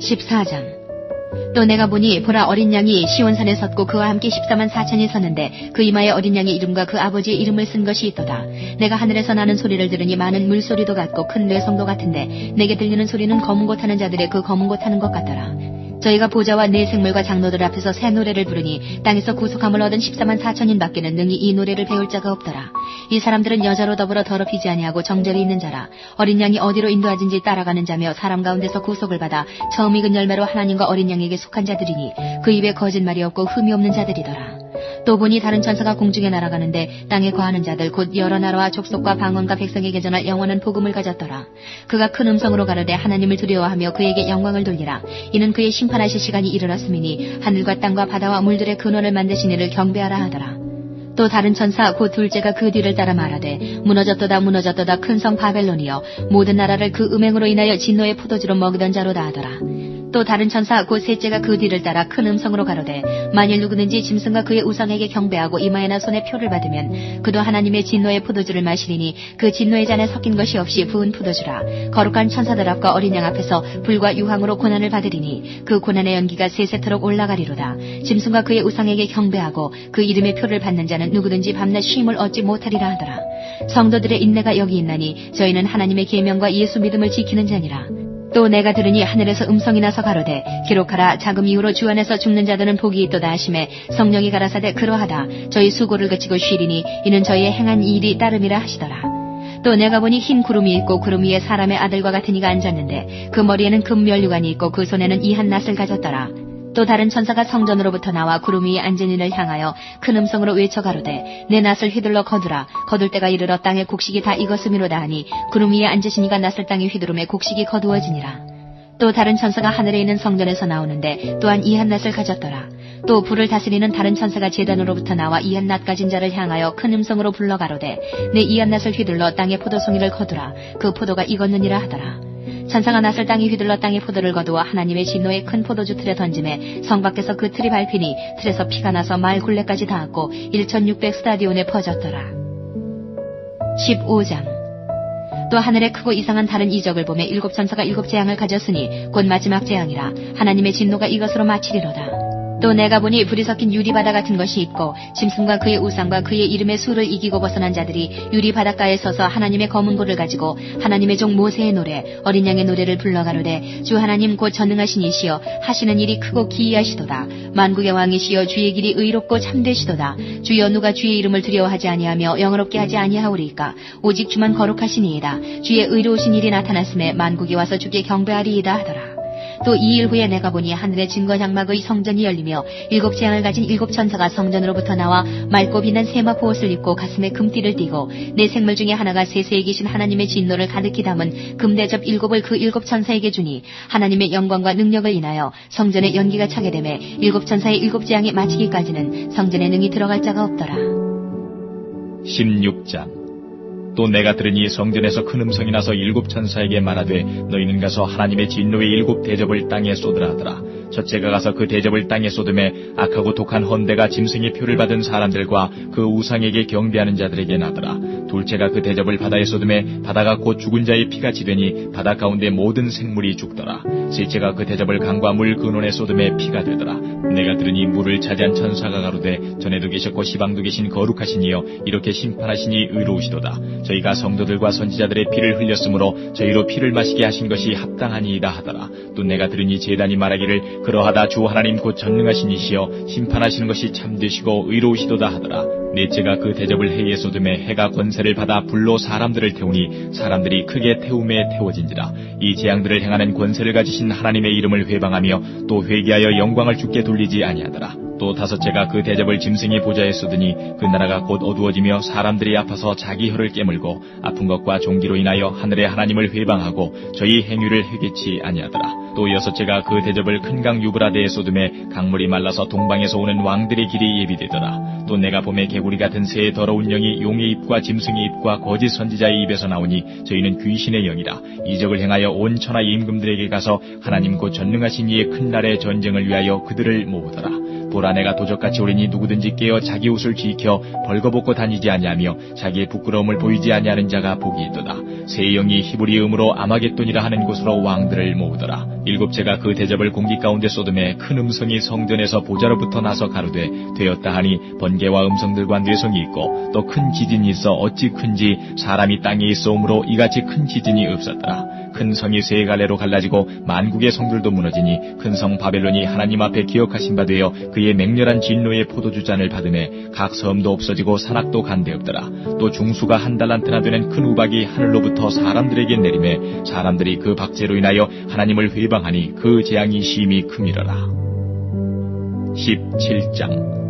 14장. 또 내가 보니 보라 어린 양이 시온산에 섰고 그와 함께 14만 4천이 섰는데 그 이마에 어린 양의 이름과 그 아버지의 이름을 쓴 것이 있도다. 내가 하늘에서 나는 소리를 들으니 많은 물소리도 같고 큰 뇌성도 같은데 내게 들리는 소리는 검은 곳 하는 자들의 그 검은 곳 하는 것 같더라. 저희가 보좌와 네 생물과 장로들 앞에서 새 노래를 부르니 땅에서 구속함을 얻은 14만 4천인 밖에는 능히 이 노래를 배울 자가 없더라. 이 사람들은 여자로 더불어 더럽히지 아니하고 정절이 있는 자라. 어린 양이 어디로 인도하진지 따라가는 자며 사람 가운데서 구속을 받아 처음 익은 열매로 하나님과 어린 양에게 속한 자들이니 그 입에 거짓말이 없고 흠이 없는 자들이더라. 또 보니 다른 천사가 공중에 날아가는데 땅에 거하는 자들 곧 여러 나라와 족속과 방언과 백성에게 전할 영원한 복음을 가졌더라. 그가 큰 음성으로 가르되 하나님을 두려워하며 그에게 영광을 돌리라. 이는 그의 심판하실 시간이 이르렀음이니 하늘과 땅과 바다와 물들의 근원을 만드신 이를 경배하라 하더라. 또 다른 천사 곧 둘째가 그 뒤를 따라 말하되 무너졌도다 무너졌도다 큰 성 바벨론이여 모든 나라를 그 음행으로 인하여 진노의 포도주로 먹이던 자로다 하더라. 또 다른 천사 곧 셋째가 그 뒤를 따라 큰 음성으로 가로되 만일 누구든지 짐승과 그의 우상에게 경배하고 이마에나 손에 표를 받으면 그도 하나님의 진노의 포도주를 마시리니 그 진노의 잔에 섞인 것이 없이 부은 포도주라. 거룩한 천사들 앞과 어린 양 앞에서 불과 유황으로 고난을 받으리니 그 고난의 연기가 세세토록 올라가리로다. 짐승과 그의 우상에게 경배하고 그 이름의 표를 받는 자는 누구든지 밤낮 쉼을 얻지 못하리라 하더라. 성도들의 인내가 여기 있나니 저희는 하나님의 계명과 예수 믿음을 지키는 자니라. 또 내가 들으니 하늘에서 음성이 나서 가로되 기록하라. 자금 이후로 주 안에서 죽는 자들은 복이 있도다 하심에 성령이 가라사대 그러하다. 저희 수고를 그치고 쉬리니 이는 저희의 행한 일이 따름이라 하시더라. 또 내가 보니 흰 구름이 있고 구름 위에 사람의 아들과 같은 이가 앉았는데 그 머리에는 금면류관이 있고 그 손에는 이한 낫을 가졌더라. 또 다른 천사가 성전으로부터 나와 구름 위에 앉은 이를 향하여 큰 음성으로 외쳐 가로되 내 낫을 휘둘러 거두라. 거둘 때가 이르러 땅의 곡식이 다 익었음이로다 하니 구름 위에 앉으신 이가 낫을 땅에 휘두름에 곡식이 거두어지니라. 또 다른 천사가 하늘에 있는 성전에서 나오는데 또한 이한 낫을 가졌더라. 또 불을 다스리는 다른 천사가 제단으로부터 나와 이한 낫 가진 자를 향하여 큰 음성으로 불러 가로되 내 이한 낫을 휘둘러 땅의 포도송이를 거두라. 그 포도가 익었느니라 하더라. 천사가 낫을 땅에 휘둘러 땅의 포도를 거두어 하나님의 진노의 큰 포도주 틀에 던짐에 성 밖에서 그 틀이 밟히니 틀에서 피가 나서 마을 굴레까지 닿았고 1600 스타디온에 퍼졌더라. 15장. 또 하늘에 크고 이상한 다른 이적을 보매 7 천사가 7 재앙을 가졌으니 곧 마지막 재앙이라. 하나님의 진노가 이것으로 마치리로다. 또 내가 보니 불이 섞인 유리바다 같은 것이 있고 짐승과 그의 우상과 그의 이름의 수를 이기고 벗어난 자들이 유리바닷가에 서서 하나님의 검은 고를 가지고 하나님의 종 모세의 노래 어린 양의 노래를 불러가로되 주 하나님 곧 전능하신 이시여 하시는 일이 크고 기이하시도다. 만국의 왕이시여 주의 길이 의롭고 참되시도다. 주여 누가 주의 이름을 두려워하지 아니하며 영어롭게 하지 아니하오리이까. 오직 주만 거룩하시니이다. 주의 의로우신 일이 나타났음에 만국이 와서 주께 경배하리이다 하더라. 또 2일 후에 내가 보니 하늘의 증거 장막의 성전이 열리며 7 재앙을 가진 7 천사가 성전으로부터 나와 맑고 빛난 세마포 옷을 입고 가슴에 금띠를 띠고 네 생물 중에 하나가 세세에 계신 하나님의 진노를 가득히 담은 금대접 7을 그 7 천사에게 주니 하나님의 영광과 능력을 인하여 성전에 연기가 차게 되매 7 천사의 7 재앙이 마치기까지는 성전에 능히 들어갈 자가 없더라. 16장. 또 내가 들으니 성전에서 큰 음성이 나서 7 천사에게 말하되 너희는 가서 하나님의 진노의 7 대접을 땅에 쏟으라 하더라. 첫째가 가서 그 대접을 땅에 쏟음에 악하고 독한 헌대가 짐승의 표를 받은 사람들과 그 우상에게 경배하는 자들에게 나더라. 둘째가 그 대접을 바다에 쏟음에 바다가 곧 죽은 자의 피같이 되니 바다 가운데 모든 생물이 죽더라. 셋째가 그 대접을 강과 물 근원에 쏟음에 피가 되더라. 내가 들으니 물을 차지한 천사가 가로되 전에도 계셨고 시방도 계신 거룩하신 이여 이렇게 심판하시니 의로우시도다. 저희가 성도들과 선지자들의 피를 흘렸으므로 저희로 피를 마시게 하신 것이 합당하니이다 하더라. 또 내가 들으니 제단이 말하기를 그러하다 주 하나님 곧 전능하신 이시여 심판하시는 것이 참되시고 의로우시도다 하더라. 넷째가 그 대접을 해에 쏟음에 해가 권세를 받아 불로 사람들을 태우니 사람들이 크게 태움에 태워진지라. 이 재앙들을 행하는 권세를 가지신 하나님의 이름을 회방하며 또 회개하여 영광을 주께 돌리지 아니하더라. 또 다섯째가 그 대접을 짐승의 보좌에 쏟으니 그 나라가 곧 어두워지며 사람들이 아파서 자기 혀를 깨물고 아픈 것과 종기로 인하여 하늘의 하나님을 회방하고 저희 행위를 회개치 아니하더라. 또 여섯째가 그 대접을 큰 강 유브라데에 쏟음에 강물이 말라서 동방에서 오는 왕들의 길이 예비되더라. 또 내가 봄에 개구리 같은 새의 더러운 영이 용의 입과 짐승의 입과 거짓 선지자의 입에서 나오니 저희는 귀신의 영이라. 이적을 행하여 온 천하 임금들에게 가서 하나님 곧 전능하신 이의 큰 날의 전쟁을 위하여 그들을 모으더라. 보라 내가 도적같이 오리니 누구든지 깨어 자기 옷을 지켜 벌거벗고 다니지 아니하며 자기의 부끄러움을 보이지 아니하는 자가 복이 있도다. 새 영이 히브리 음으로 아마겟돈이라 하는 곳으로 왕들을 모으더라. 일곱째가 그 대접을 공기 가운데 쏟음에 큰 음성이 성전에서 보좌로부터 나서 가로되 되었다 하니 번개와 음성들과 뇌성이 있고 또 큰 지진이 있어 어찌 큰지 사람이 땅에 있어오므로 이같이 큰 지진이 없었더라. 큰 성이 세 갈래로 갈라지고 만국의 성들도 무너지니 큰 성 바벨론이 하나님 앞에 기억하신 바 되어 그의 맹렬한 진노의 포도주잔을 받음에 각 섬도 없어지고 산악도 간데없더라. 또 중수가 한 달란트나 되는 큰 우박이 하늘로부터 사람들에게 내림에 사람들이 그 박제로 인하여 하나님을 회방하니 그 재앙이 심히 크미러라. 17장.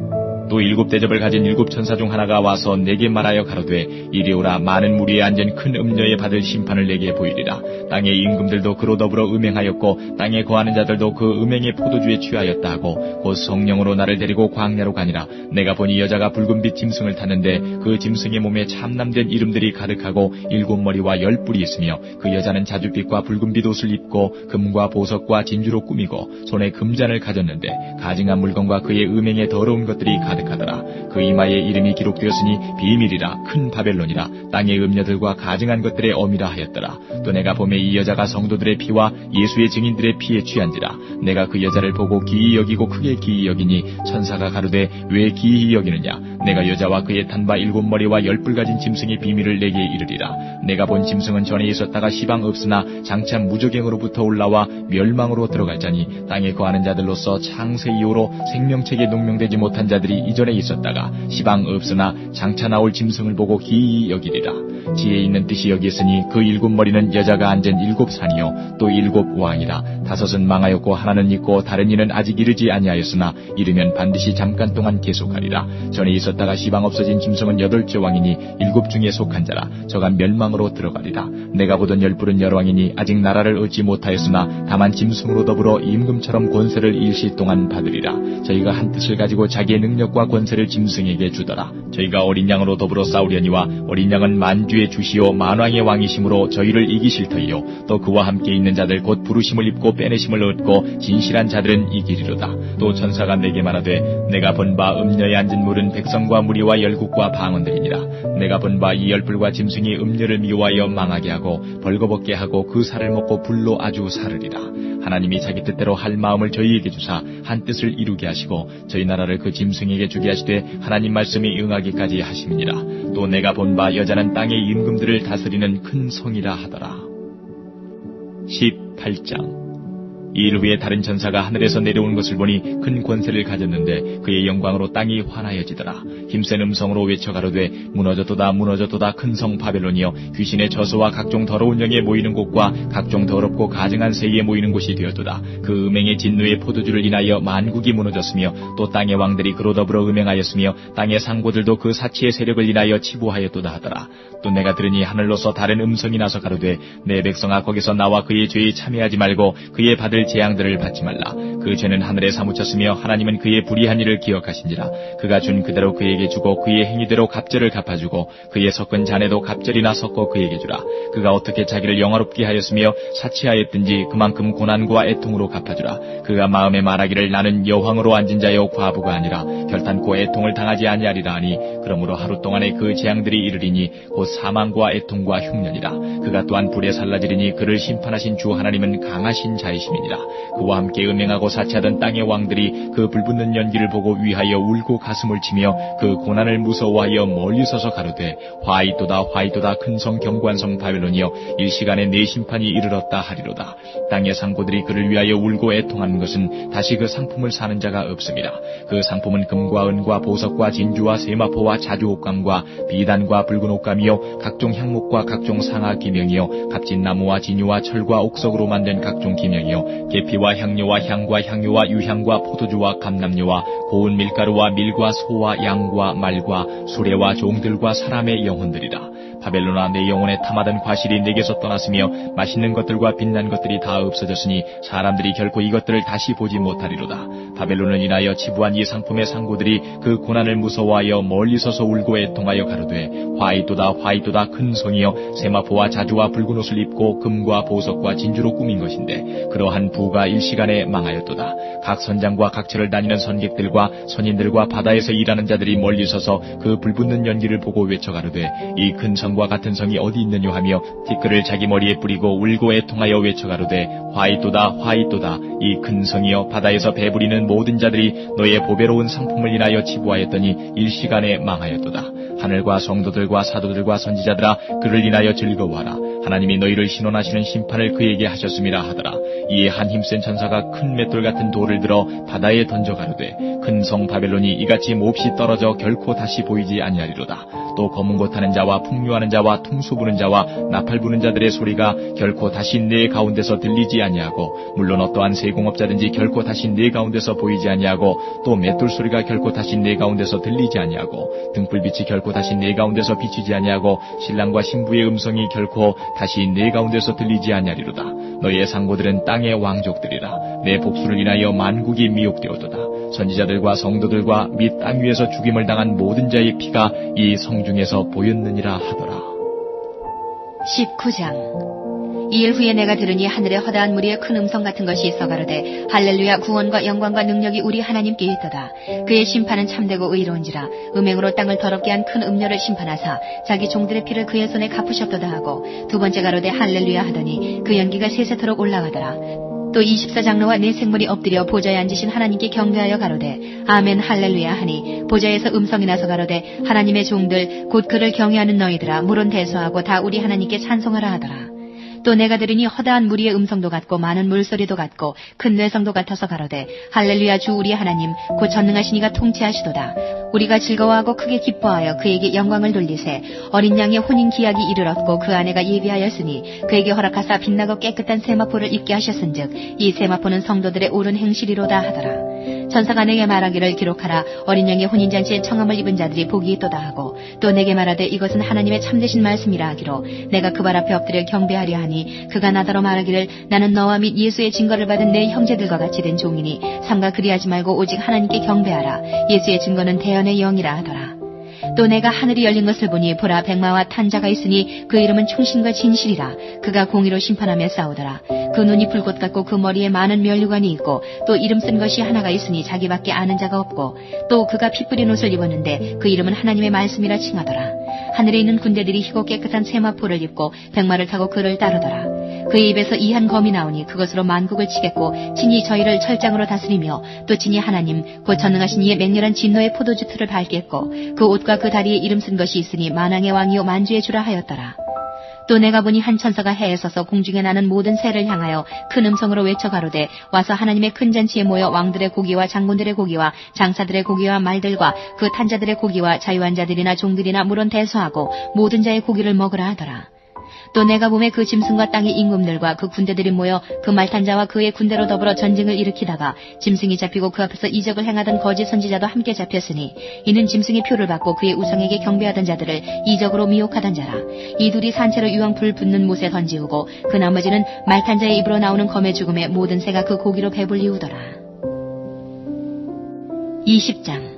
또 7 대접을 가진 7 천사 중 하나가 와서 내게 말하여 가로되 이리 오라. 많은 무리에 앉은 큰 음녀에 받을 심판을 내게 보이리라. 땅의 임금들도 그로 더불어 음행하였고 땅에 거하는 자들도 그 음행의 포도주에 취하였다 하고 곧 성령으로 나를 데리고 광야로 가니라. 내가 보니 여자가 붉은빛 짐승을 탔는데 그 짐승의 몸에 참남된 이름들이 가득하고 7 머리와 10 뿔이 있으며 그 여자는 자줏빛과 붉은빛 옷을 입고 금과 보석과 진주로 꾸미고 손에 금잔을 가졌는데 가증한 물건과 그의 음행의 더러운 것들이 가득하더라. 그 이마에 이름이 기록되었으니 비밀이라 큰 바벨론이라 땅의 음녀들과 가증한 것들의 어미라 하였더라. 또 내가 보매 이 여자가 성도들의 피와 예수의 증인들의 피에 취한지라. 내가 그 여자를 보고 기이 여기고 크게 기이 여기니 천사가 가로되 왜 기이 여기느냐. 내가 여자와 그의 탄바 7 머리와 10 뿔 가진 짐승의 비밀을 내게 이르리라. 내가 본 짐승은 전에 있었다가 시방 없으나 장차 무저갱으로부터 올라와 멸망으로 들어갈 자니 땅에 거하는 자들로서 창세 이후로 생명책에 농명되지 못한 자들이 이전에 있었다가 시방 없으나 장차 나올 짐승을 보고 기이 여기리라. 지혜 있는 뜻이 여기 있으니 그 7 머리는 여자가 앉은 7 산이요 또 7 왕이라. 5은 망하였고 하나는 있고 다른 이는 아직 이르지 아니하였으나 이르면 반드시 잠깐 동안 계속하리라. 전에 있었다가 시방 없어진 짐승은 8째 왕이니 7 중에 속한 자라. 저가 멸망으로 들어가리라. 내가 보던 10뿔은 열왕이니 아직 나라를 얻지 못하였으나 다만 짐승으로 더불어 임금처럼 권세를 일시 동안 받으리라. 저희가 한 뜻을 가지고 자기의 능력과 권세를 짐승에게 주더라. 저희가 어린 양으로 더불어 싸우려니와 어린 양은 만주의 주시오 만왕의 왕이심으로 저희를 이기실 터이요 또 그와 함께 있는 자들 곧 부르심을 입고 빼내심을 얻고 진실한 자들은 이기리로다. 또 천사가 내게 말하되 내가 본 바 음녀에 앉은 물은 백성과 무리와 열국과 방언들이니라. 내가 본 바 이 10뿔과 짐승이 음녀를 미워하여 망하게 하고 벌거벗게 하고 그 살을 먹고 불로 아주 사르리라. 하나님이 자기 뜻대로 할 마음을 저희에게 주사 한 뜻을 이루게 하시고 저희 나라를 그 짐승에게 주게 하시되 하나님 말씀이 응하기까지 하심이니라. 또 내가 본 바 여자는 땅의 임금들을 다스리는 큰 성이라 하더라. 18장. 이 일 후에 다른 전사가 하늘에서 내려오는 것을 보니 큰 권세를 가졌는데 그의 영광으로 땅이 환하여지더라. 힘센 음성으로 외쳐 가로되 무너졌도다 무너졌도다 큰 성 바벨론이여 귀신의 저소와 각종 더러운 영에 모이는 곳과 각종 더럽고 가증한 새에 모이는 곳이 되었도다. 그 음행의 진노의 포도주를 인하여 만국이 무너졌으며 또 땅의 왕들이 그로 더불어 음행하였으며 땅의 상고들도 그 사치의 세력을 인하여 치부하였도다 하더라. 또 내가 들으니 하늘로서 다른 음성이 나서 가로되 내 백성아 거기서 나와 그의 죄에 참여하지 말고 그의 받을 재앙들을 받지 말라. 그 죄는 하늘에 사무쳤으며 하나님은 그의 불의한 일을 기억하신지라. 그가 준 그대로 그에게 주고 그의 행위대로 갑절을 갚아주고 그의 섞은 잔에도 갑절이나 섞어 그에게 주라. 그가 어떻게 자기를 영화롭게 하였으며 사치하였든지 그만큼 고난과 애통으로 갚아주라. 그가 마음에 말하기를 나는 여왕으로 앉은 자여 과부가 아니라 결탄코 애통을 당하지 아니하리라 하니 그러므로 하루 동안에 그 재앙들이 이르리니 곧 사망과 애통과 흉년이라. 그가 또한 불에 살라지리니 그를 심판하신 주 하나님은 강하신 자이심이니라. 그와 함께 음행하고 사치하던 땅의 왕들이 그 불붙는 연기를 보고 위하여 울고 가슴을 치며 그 고난을 무서워하여 멀리 서서 가로되 화이도다 화이도다 큰 성 경관성 바벨론이여 일시간에 내 심판이 이르렀다 하리로다. 땅의 상고들이 그를 위하여 울고 애통하는 것은 다시 그 상품을 사는 자가 없음이라. 그 상품은 금과 은과 보석과 진주와 세마포와 자주옥감과 비단과 붉은 옥감이요 각종 향목과 각종 상아 기명이요 값진 나무와 진유와 철과 옥석으로 만든 각종 기명이요 계피와 향료와 향과 향유와 유향과 포도주와 감람료와 고운 밀가루와 밀과 소와 양과 말과 수레와 종들과 사람의 영혼들이라. 바벨론아 내 영혼에 탐하던 과실이 내게서 떠났으며 맛있는 것들과 빛난 것들이 다 없어졌으니 사람들이 결코 이것들을 다시 보지 못하리로다. 바벨론을 인하여 치부한 이 상품의 상고들이 그 고난을 무서워하여 멀리 서서 울고 애통하여 가로되 화이도다 화이도다 큰 성이여 세마포와 자주와 붉은 옷을 입고 금과 보석과 진주로 꾸민 것인데 그러한 부가 일시간에 망하였도다. 각 선장과 각처를 다니는 선객들과 선인들과 바다에서 일하는 자들이 멀리 서서 그 불붙는 연기를 보고 외쳐 가로되 이 큰 성과 같은 성이 어디 있느냐 하며 티끌을 자기 머리에 뿌리고 울고 애통하여 외쳐 가로되 화이도다 화이도다 이 큰 성이여 바다에서 배부리는 모든 자들이 너의 보배로운 상품을 인하여 치부하였더니 일시간에 망하였도다. 하늘과 성도들과 사도들과 선지자들아 그를 인하여 즐거워하라. 하나님이 너희를 신원하시는 심판을 그에게 하셨음이라 하더라. 이에 한 힘센 천사가 큰 맷돌 같은 돌을 들어 바다에 던져 가로되 큰 성 바벨론이 이같이 몹시 떨어져 결코 다시 보이지 아니하리로다. 또 검은 곳 하는 자와 풍류하는 자와 퉁수 부는 자와 나팔 부는 자들의 소리가 결코 다시 내 가운데서 들리지 아니하고 물론 어떠한 세공업자든지 결코 다시 내 가운데서 보이지 아니하고 또 맷돌 소리가 결코 다시 내 가운데서 들리지 아니하고 등불빛이 결코 다시 내 가운데서 비치지 아니하고 신랑과 신부의 음성이 결코 다시 내 가운데서 들리지 아니하리로다. 너희의 상고들은 땅의 왕족들이라. 내 복수를 인하여 만국이 미혹되어도다. 선지자들과 성도들과 및 땅 위에서 죽임을 당한 모든 자의 피가 이 성중에서 보였느니라 하더라. 19장. 이 일 후에 내가 들으니 하늘에 허다한 무리의 큰 음성 같은 것이 있어 가로되 할렐루야 구원과 영광과 능력이 우리 하나님께 있도다. 그의 심판은 참되고 의로운지라. 음행으로 땅을 더럽게 한 큰 음녀를 심판하사 자기 종들의 피를 그의 손에 갚으셨도다 하고 두 번째 가로되 할렐루야 하더니 그 연기가 세세토록 올라가더라. 또 24장로와 네 생물이 엎드려 보좌에 앉으신 하나님께 경배하여 가로되 아멘 할렐루야 하니 보좌에서 음성이 나서 가로되 하나님의 종들 곧 그를 경외하는 너희들아 물은 대소하고 다 우리 하나님께 찬송하라 하더라. 또 내가 들으니 허다한 무리의 음성도 같고 많은 물소리도 같고 큰 뇌성도 같아서 가로되 할렐루야 주 우리 하나님 곧 전능하신 이가 통치하시도다. 우리가 즐거워하고 크게 기뻐하여 그에게 영광을 돌리세. 어린 양의 혼인 기약이 이르렀고 그 아내가 예비하였으니 그에게 허락하사 빛나고 깨끗한 세마포를 입게 하셨은즉 이 세마포는 성도들의 옳은 행실이로다 하더라. 천사가 내게 말하기를 기록하라. 어린 양의 혼인잔치에 청함을 입은 자들이 복이 있도다 하고 또 내게 말하되 이것은 하나님의 참되신 말씀이라 하기로 내가 그 발 앞에 엎드려 경배하려 하니 그가 나더러 말하기를 나는 너와 및 예수의 증거를 받은 내 형제들과 같이 된 종이니 삼가 그리하지 말고 오직 하나님께 경배하라. 예수의 증거는 대언의 영이라 하더라. 또 내가 하늘이 열린 것을 보니 보라 백마와 탄 자가 있으니 그 이름은 충신과 진실이라. 그가 공의로 심판하며 싸우더라. 그 눈이 불꽃 같고 그 머리에 많은 면류관이 있고 또 이름 쓴 것이 하나가 있으니 자기밖에 아는 자가 없고 또 그가 피 뿌린 옷을 입었는데 그 이름은 하나님의 말씀이라 칭하더라. 하늘에 있는 군대들이 희고 깨끗한 세마포를 입고 백마를 타고 그를 따르더라. 그의 입에서 이한 검이 나오니 그것으로 만국을 치겠고 친히 저희를 철장으로 다스리며 또 친히 하나님 곧 전능하신 이의 맹렬한 진노의 포도주 틀을 밟겠고 그 옷과 그 다리에 이름 쓴 것이 있으니 만왕의 왕이요 만주의 주라 하였더라. 또 내가 보니 한 천사가 해에 서서 공중에 나는 모든 새를 향하여 큰 음성으로 외쳐 가로되 와서 하나님의 큰 잔치에 모여 왕들의 고기와 장군들의 고기와 장사들의 고기와 말들과 그 탄자들의 고기와 자유한 자들이나 종들이나 물론 대소하고 모든 자의 고기를 먹으라 하더라. 또 내가 보매 그 짐승과 땅의 임금들과 그 군대들이 모여 그 말탄자와 그의 군대로 더불어 전쟁을 일으키다가 짐승이 잡히고 그 앞에서 이적을 행하던 거짓 선지자도 함께 잡혔으니 이는 짐승의 표를 받고 그의 우상에게 경배하던 자들을 이적으로 미혹하던 자라. 이 둘이 산채로 유황 불 붙는 못에 던지우고 그 나머지는 말탄자의 입으로 나오는 검의 죽음에 모든 새가 그 고기로 배불리우더라. 20장.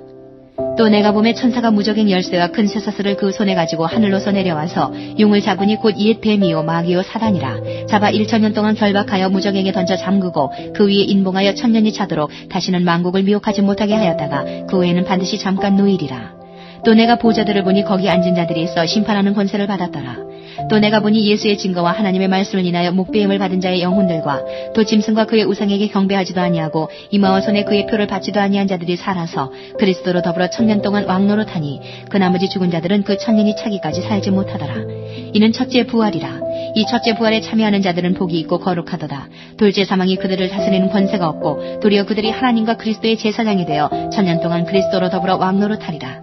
또 내가 보매 천사가 무적행 열쇠와 큰 쇠사슬을 그 손에 가지고 하늘로서 내려와서 용을 잡으니 곧 옛 뱀이요 마귀요 사단이라. 잡아 1000년 동안 결박하여 무적행에 던져 잠그고 그 위에 인봉하여 1000년이 차도록 다시는 만국을 미혹하지 못하게 하였다가 그 후에는 반드시 잠깐 노일이라. 또 내가 보좌들을 보니 거기 앉은 자들이 있어 심판하는 권세를 받았더라. 또 내가 보니 예수의 증거와 하나님의 말씀을 인하여 목배임을 받은 자의 영혼들과 또 짐승과 그의 우상에게 경배하지도 아니하고 이마와 손에 그의 표를 받지도 아니한 자들이 살아서 그리스도로 더불어 1000년 동안 왕노릇하니 그 나머지 죽은 자들은 그 1000년이 차기까지 살지 못하더라. 이는 첫째 부활이라. 이 첫째 부활에 참여하는 자들은 복이 있고 거룩하도다. 둘째 사망이 그들을 다스리는 권세가 없고 도리어 그들이 하나님과 그리스도의 제사장이 되어 1000년 동안 그리스도로 더불어 왕노릇하리라.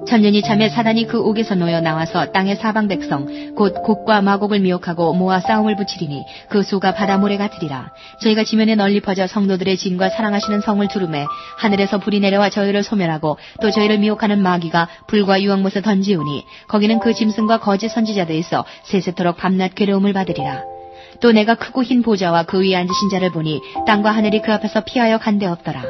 1000년이 차매 사단이 그 옥에서 놓여 나와서 땅의 사방 백성 곧 곡과 마곡을 미혹하고 모아 싸움을 붙이리니 그 수가 바다 모래 같으리라. 저희가 지면에 널리 퍼져 성도들의 진과 사랑하시는 성을 두루매 하늘에서 불이 내려와 저희를 소멸하고 또 저희를 미혹하는 마귀가 불과 유황못에 던지우니 거기는 그 짐승과 거짓 선지자들이 있어 세세토록 밤낮 괴로움을 받으리라. 또 내가 크고 흰 보좌와 그 위에 앉으신 자를 보니 땅과 하늘이 그 앞에서 피하여 간데 없더라.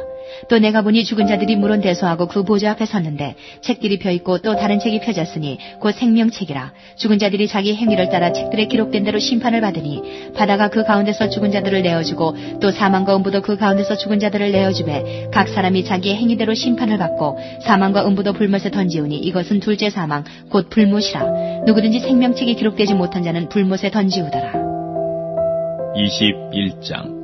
또 내가 보니 죽은 자들이 물론 대소하고 그 보좌 앞에 섰는데 책들이 펴있고 또 다른 책이 펴졌으니 곧 생명책이라. 죽은 자들이 자기 행위를 따라 책들에 기록된 대로 심판을 받으니 바다가 그 가운데서 죽은 자들을 내어주고 또 사망과 음부도 그 가운데서 죽은 자들을 내어주매 각 사람이 자기의 행위대로 심판을 받고 사망과 음부도 불못에 던지우니 이것은 둘째 사망 곧 불못이라. 누구든지 생명책이 기록되지 못한 자는 불못에 던지우더라. 21장.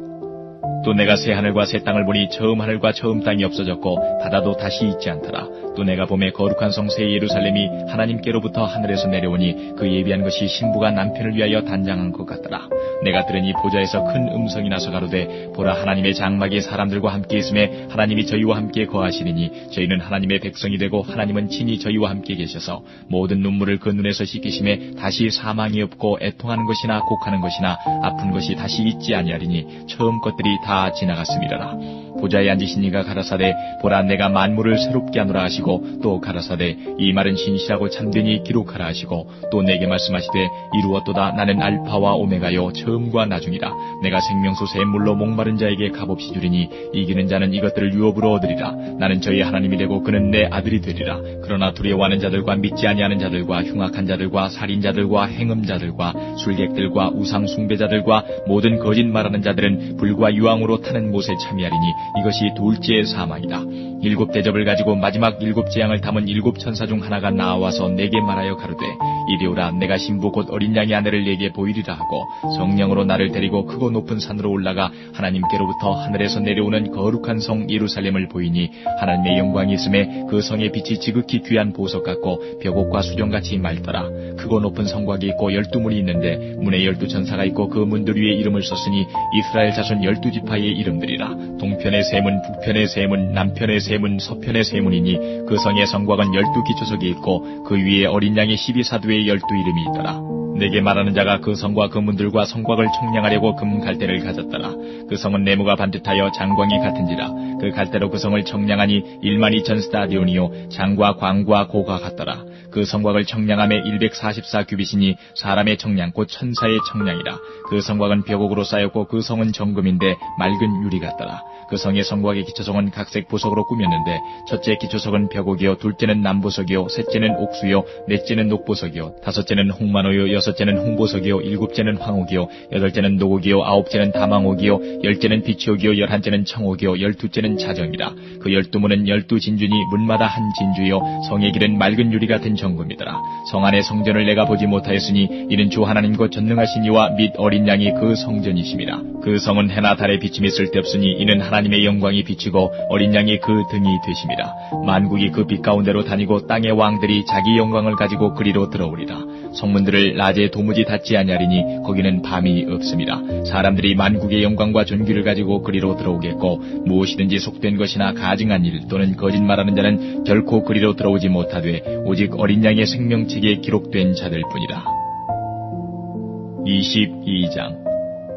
또 내가 새 하늘과 새 땅을 보니 처음 하늘과 처음 땅이 없어졌고 바다도 다시 있지 않더라. 또 내가 보매 거룩한 성 새 예루살렘이 하나님께로부터 하늘에서 내려오니 그 예비한 것이 신부가 남편을 위하여 단장한 것 같더라. 내가 들으니 보좌에서 큰 음성이 나서 가로되 보라 하나님의 장막이 사람들과 함께 있음에 하나님이 저희와 함께 거하시리니 저희는 하나님의 백성이 되고 하나님은 친히 저희와 함께 계셔서 모든 눈물을 그 눈에서 씻기심에 다시 사망이 없고 애통하는 것이나 곡하는 것이나 아픈 것이 다시 있지 아니하리니 처음 것들이 다 지나갔음이라라. 보좌에 앉으신 이가 가라사대 보라 내가 만물을 새롭게 하노라 하시고 또 가라사대 이 말은 신실하고 참되니 기록하라 하시고 또 내게 말씀하시되 이루었도다. 나는 알파와 오메가요 처음과 나중이라. 내가 생명수 새 물로 목마른 자에게 값없이 주리니 이기는 자는 이것들을 유업으로 얻으리라. 나는 저희 하나님이 되고 그는 내 아들이 되리라. 그러나 두려워하는 자들과 믿지 아니하는 자들과 흉악한 자들과 살인자들과 행음자들과 술객들과 우상 숭배자들과 모든 거짓말하는 자들은 불과 유황으로 타는 못에 참여하리니 이것이 둘째 사망이다. 7 대접을 가지고 마지막 7 재앙을 담은 7 천사 중 하나가 나와서 내게 말하여 가로되 이리오라. 내가 신부 곧 어린 양의 아내를 내게 보이리라 하고 성령으로 나를 데리고 크고 높은 산으로 올라가 하나님께로부터 하늘에서 내려오는 거룩한 성 예루살렘을 보이니 하나님의 영광이 있음에 그 성의 빛이 지극히 귀한 보석 같고 벽옥과 수정같이 맑더라. 크고 높은 성곽이 있고 12문이 있는데 문에 12 천사가 있고 그 문들 위에 이름을 썼으니 이스라엘 자손 12지파의 이름들이라. 동편의 세 문, 북편의 세 문, 남편의 세 문, 서편의 세 문이니 그 성의 성곽은 12기초석이 있고 그 위에 어린 양의 12사도의 12이름이 있더라. 내게 말하는 자가 그 성과 그 문들과 성곽을 청량하려고 금 갈대를 가졌더라. 그 성은 네모가 반듯하여 장광이 같은지라. 그 갈대로 그 성을 청량하니 12,000 스타디온이요 장과 광과 고가 같더라. 그 성곽을 청량함에 144 규빗이니 사람의 청량 곧 천사의 청량이라. 그 성곽은 벽옥으로 쌓였고 그 성은 정금인데 맑은 유리 같더라. 그 성의 성곽의 기초석은 각색 보석으로 꾸몄는데 첫째 기초석은 벽옥이요 둘째는 남보석이요 셋째는 옥수요 넷째는 녹보석이요 다섯째는 홍만호요 여섯째는 홍보석이요 일곱째는 황옥이요 여덟째는 노옥이요 아홉째는 다망옥이요 열째는 비치옥이요 열한째는 청옥이요 열두째는 자정이라. 그 12문은 12진주니 문마다 한 진주요 성의 길은 맑은 유리 같은 정금이더라. 성 안의 성전을 내가 보지 못하였으니 이는 주 하나님 곧 전능하신 이와 및 어린 양이 그 성전이심이라. 그 성은 해나 달의 비침이 쓸데없으니 이는 하나님의 영광이 비치고 어린 양이 그 등이 되심이라. 만국이 그 빛 가운데로 다니고 땅의 왕들이 자기 영광을 가지고 그리로 들어오리라. 성문들을 낮에 도무지 닫지 아니하리니 거기는 밤이 없습니다. 사람들이 만국의 영광과 존귀를 가지고 그리로 들어오겠고 무엇이든지 속된 것이나 가증한 일 또는 거짓말하는 자는 결코 그리로 들어오지 못하되 오직 어린 양의 생명책에 기록된 자들뿐이라. 22장.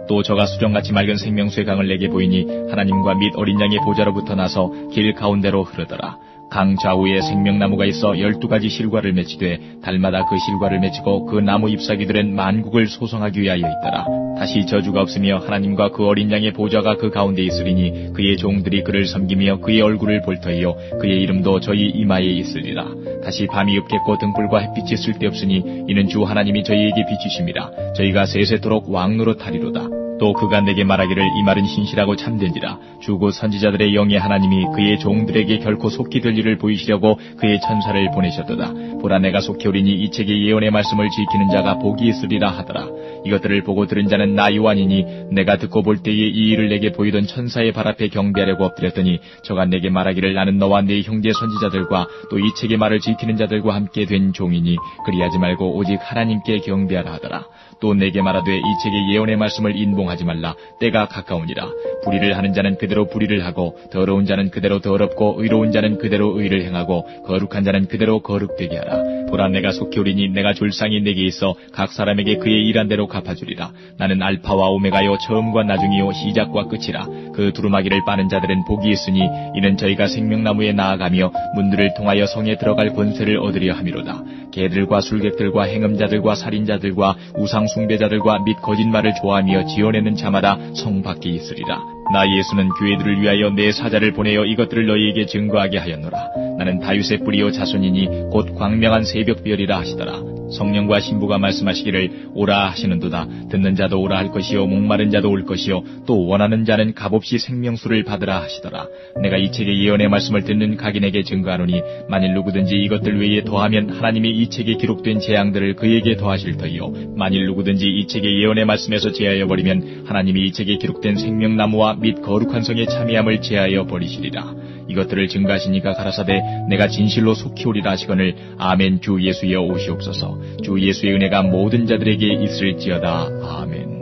또 저가 수정같이 맑은 생명수의 강을 내게 보이니 하나님과 및 어린 양의 보좌로부터 나서 길 가운데로 흐르더라. 강 좌우에 생명나무가 있어 12가지 실과를 맺히되 달마다 그 실과를 맺히고 그 나무 잎사귀들은 만국을 소성하기 위하여 있더라. 다시 저주가 없으며 하나님과 그 어린 양의 보좌가 그 가운데 있으리니 그의 종들이 그를 섬기며 그의 얼굴을 볼 터이요 그의 이름도 저희 이마에 있으리라. 다시 밤이 없겠고 등불과 햇빛이 쓸데없으니 이는 주 하나님이 저희에게 비치심이라. 저희가 세세토록 왕노릇하리로다. 또 그가 내게 말하기를 이 말은 신실하고 참된지라. 주 곧 선지자들의 영의 하나님이 그의 종들에게 결코 속히 될 일을 보이시려고 그의 천사를 보내셨도다. 보라 내가 속히 오리니 이 책의 예언의 말씀을 지키는 자가 복이 있으리라 하더라. 이것들을 보고 들은 자는 나 요한이니 내가 듣고 볼 때에 이 일을 내게 보이던 천사의 발 앞에 경배하려고 엎드렸더니 저가 내게 말하기를 나는 너와 네 형제 선지자들과 또 이 책의 말을 지키는 자들과 함께 된 종이니 그리하지 말고 오직 하나님께 경배하라 하더라. 또 내게 말하되 이 책의 예언의 말씀을 인봉하지 말라. 때가 가까우니라. 불의를 하는 자는 그대로 불의를 하고 더러운 자는 그대로 더럽고 의로운 자는 그대로 의를 행하고 거룩한 자는 그대로 거룩되게 하라. 보라 내가 속히 오리니 내가 줄 상이 내게 있어 각 사람에게 그의 일한 대로 갚아주리라. 나는 알파와 오메가요 처음과 나중이요 시작과 끝이라. 그 두루마기를 빠는 자들은 복이 있으니 이는 저희가 생명나무에 나아가며 문들을 통하여 성에 들어갈 권세를 얻으려 함이로다. 개들과 술객들과 행음자들과 살인자들과 우상 숭배자들과 및 거짓말을 좋아하며 지어내는 자마다 성 밖에 있으리라. 나 예수는 교회들을 위하여 내 사자를 보내어 이것들을 너희에게 증거하게 하였노라. 나는 다윗의 뿌리요 자손이니 곧 광명한 새벽별이라 하시더라. 성령과 신부가 말씀하시기를 오라 하시는도다. 듣는 자도 오라 할 것이요 목마른 자도 올 것이요 또 원하는 자는 값없이 생명수를 받으라 하시더라. 내가 이 책의 예언의 말씀을 듣는 각인에게 증거하노니 만일 누구든지 이것들 외에 더하면 하나님이 이 책에 기록된 재앙들을 그에게 더하실 터이요 만일 누구든지 이 책의 예언의 말씀에서 제하여 버리면 하나님이 이 책에 기록된 생명나무와 및 거룩한 성의 참여함을 제하여 버리시리라. 이것들을 증거하시니까 가라사대 내가 진실로 속히 오리라 하시거늘 아멘. 주 예수여 오시옵소서. 주 예수의 은혜가 모든 자들에게 있을지어다. 아멘.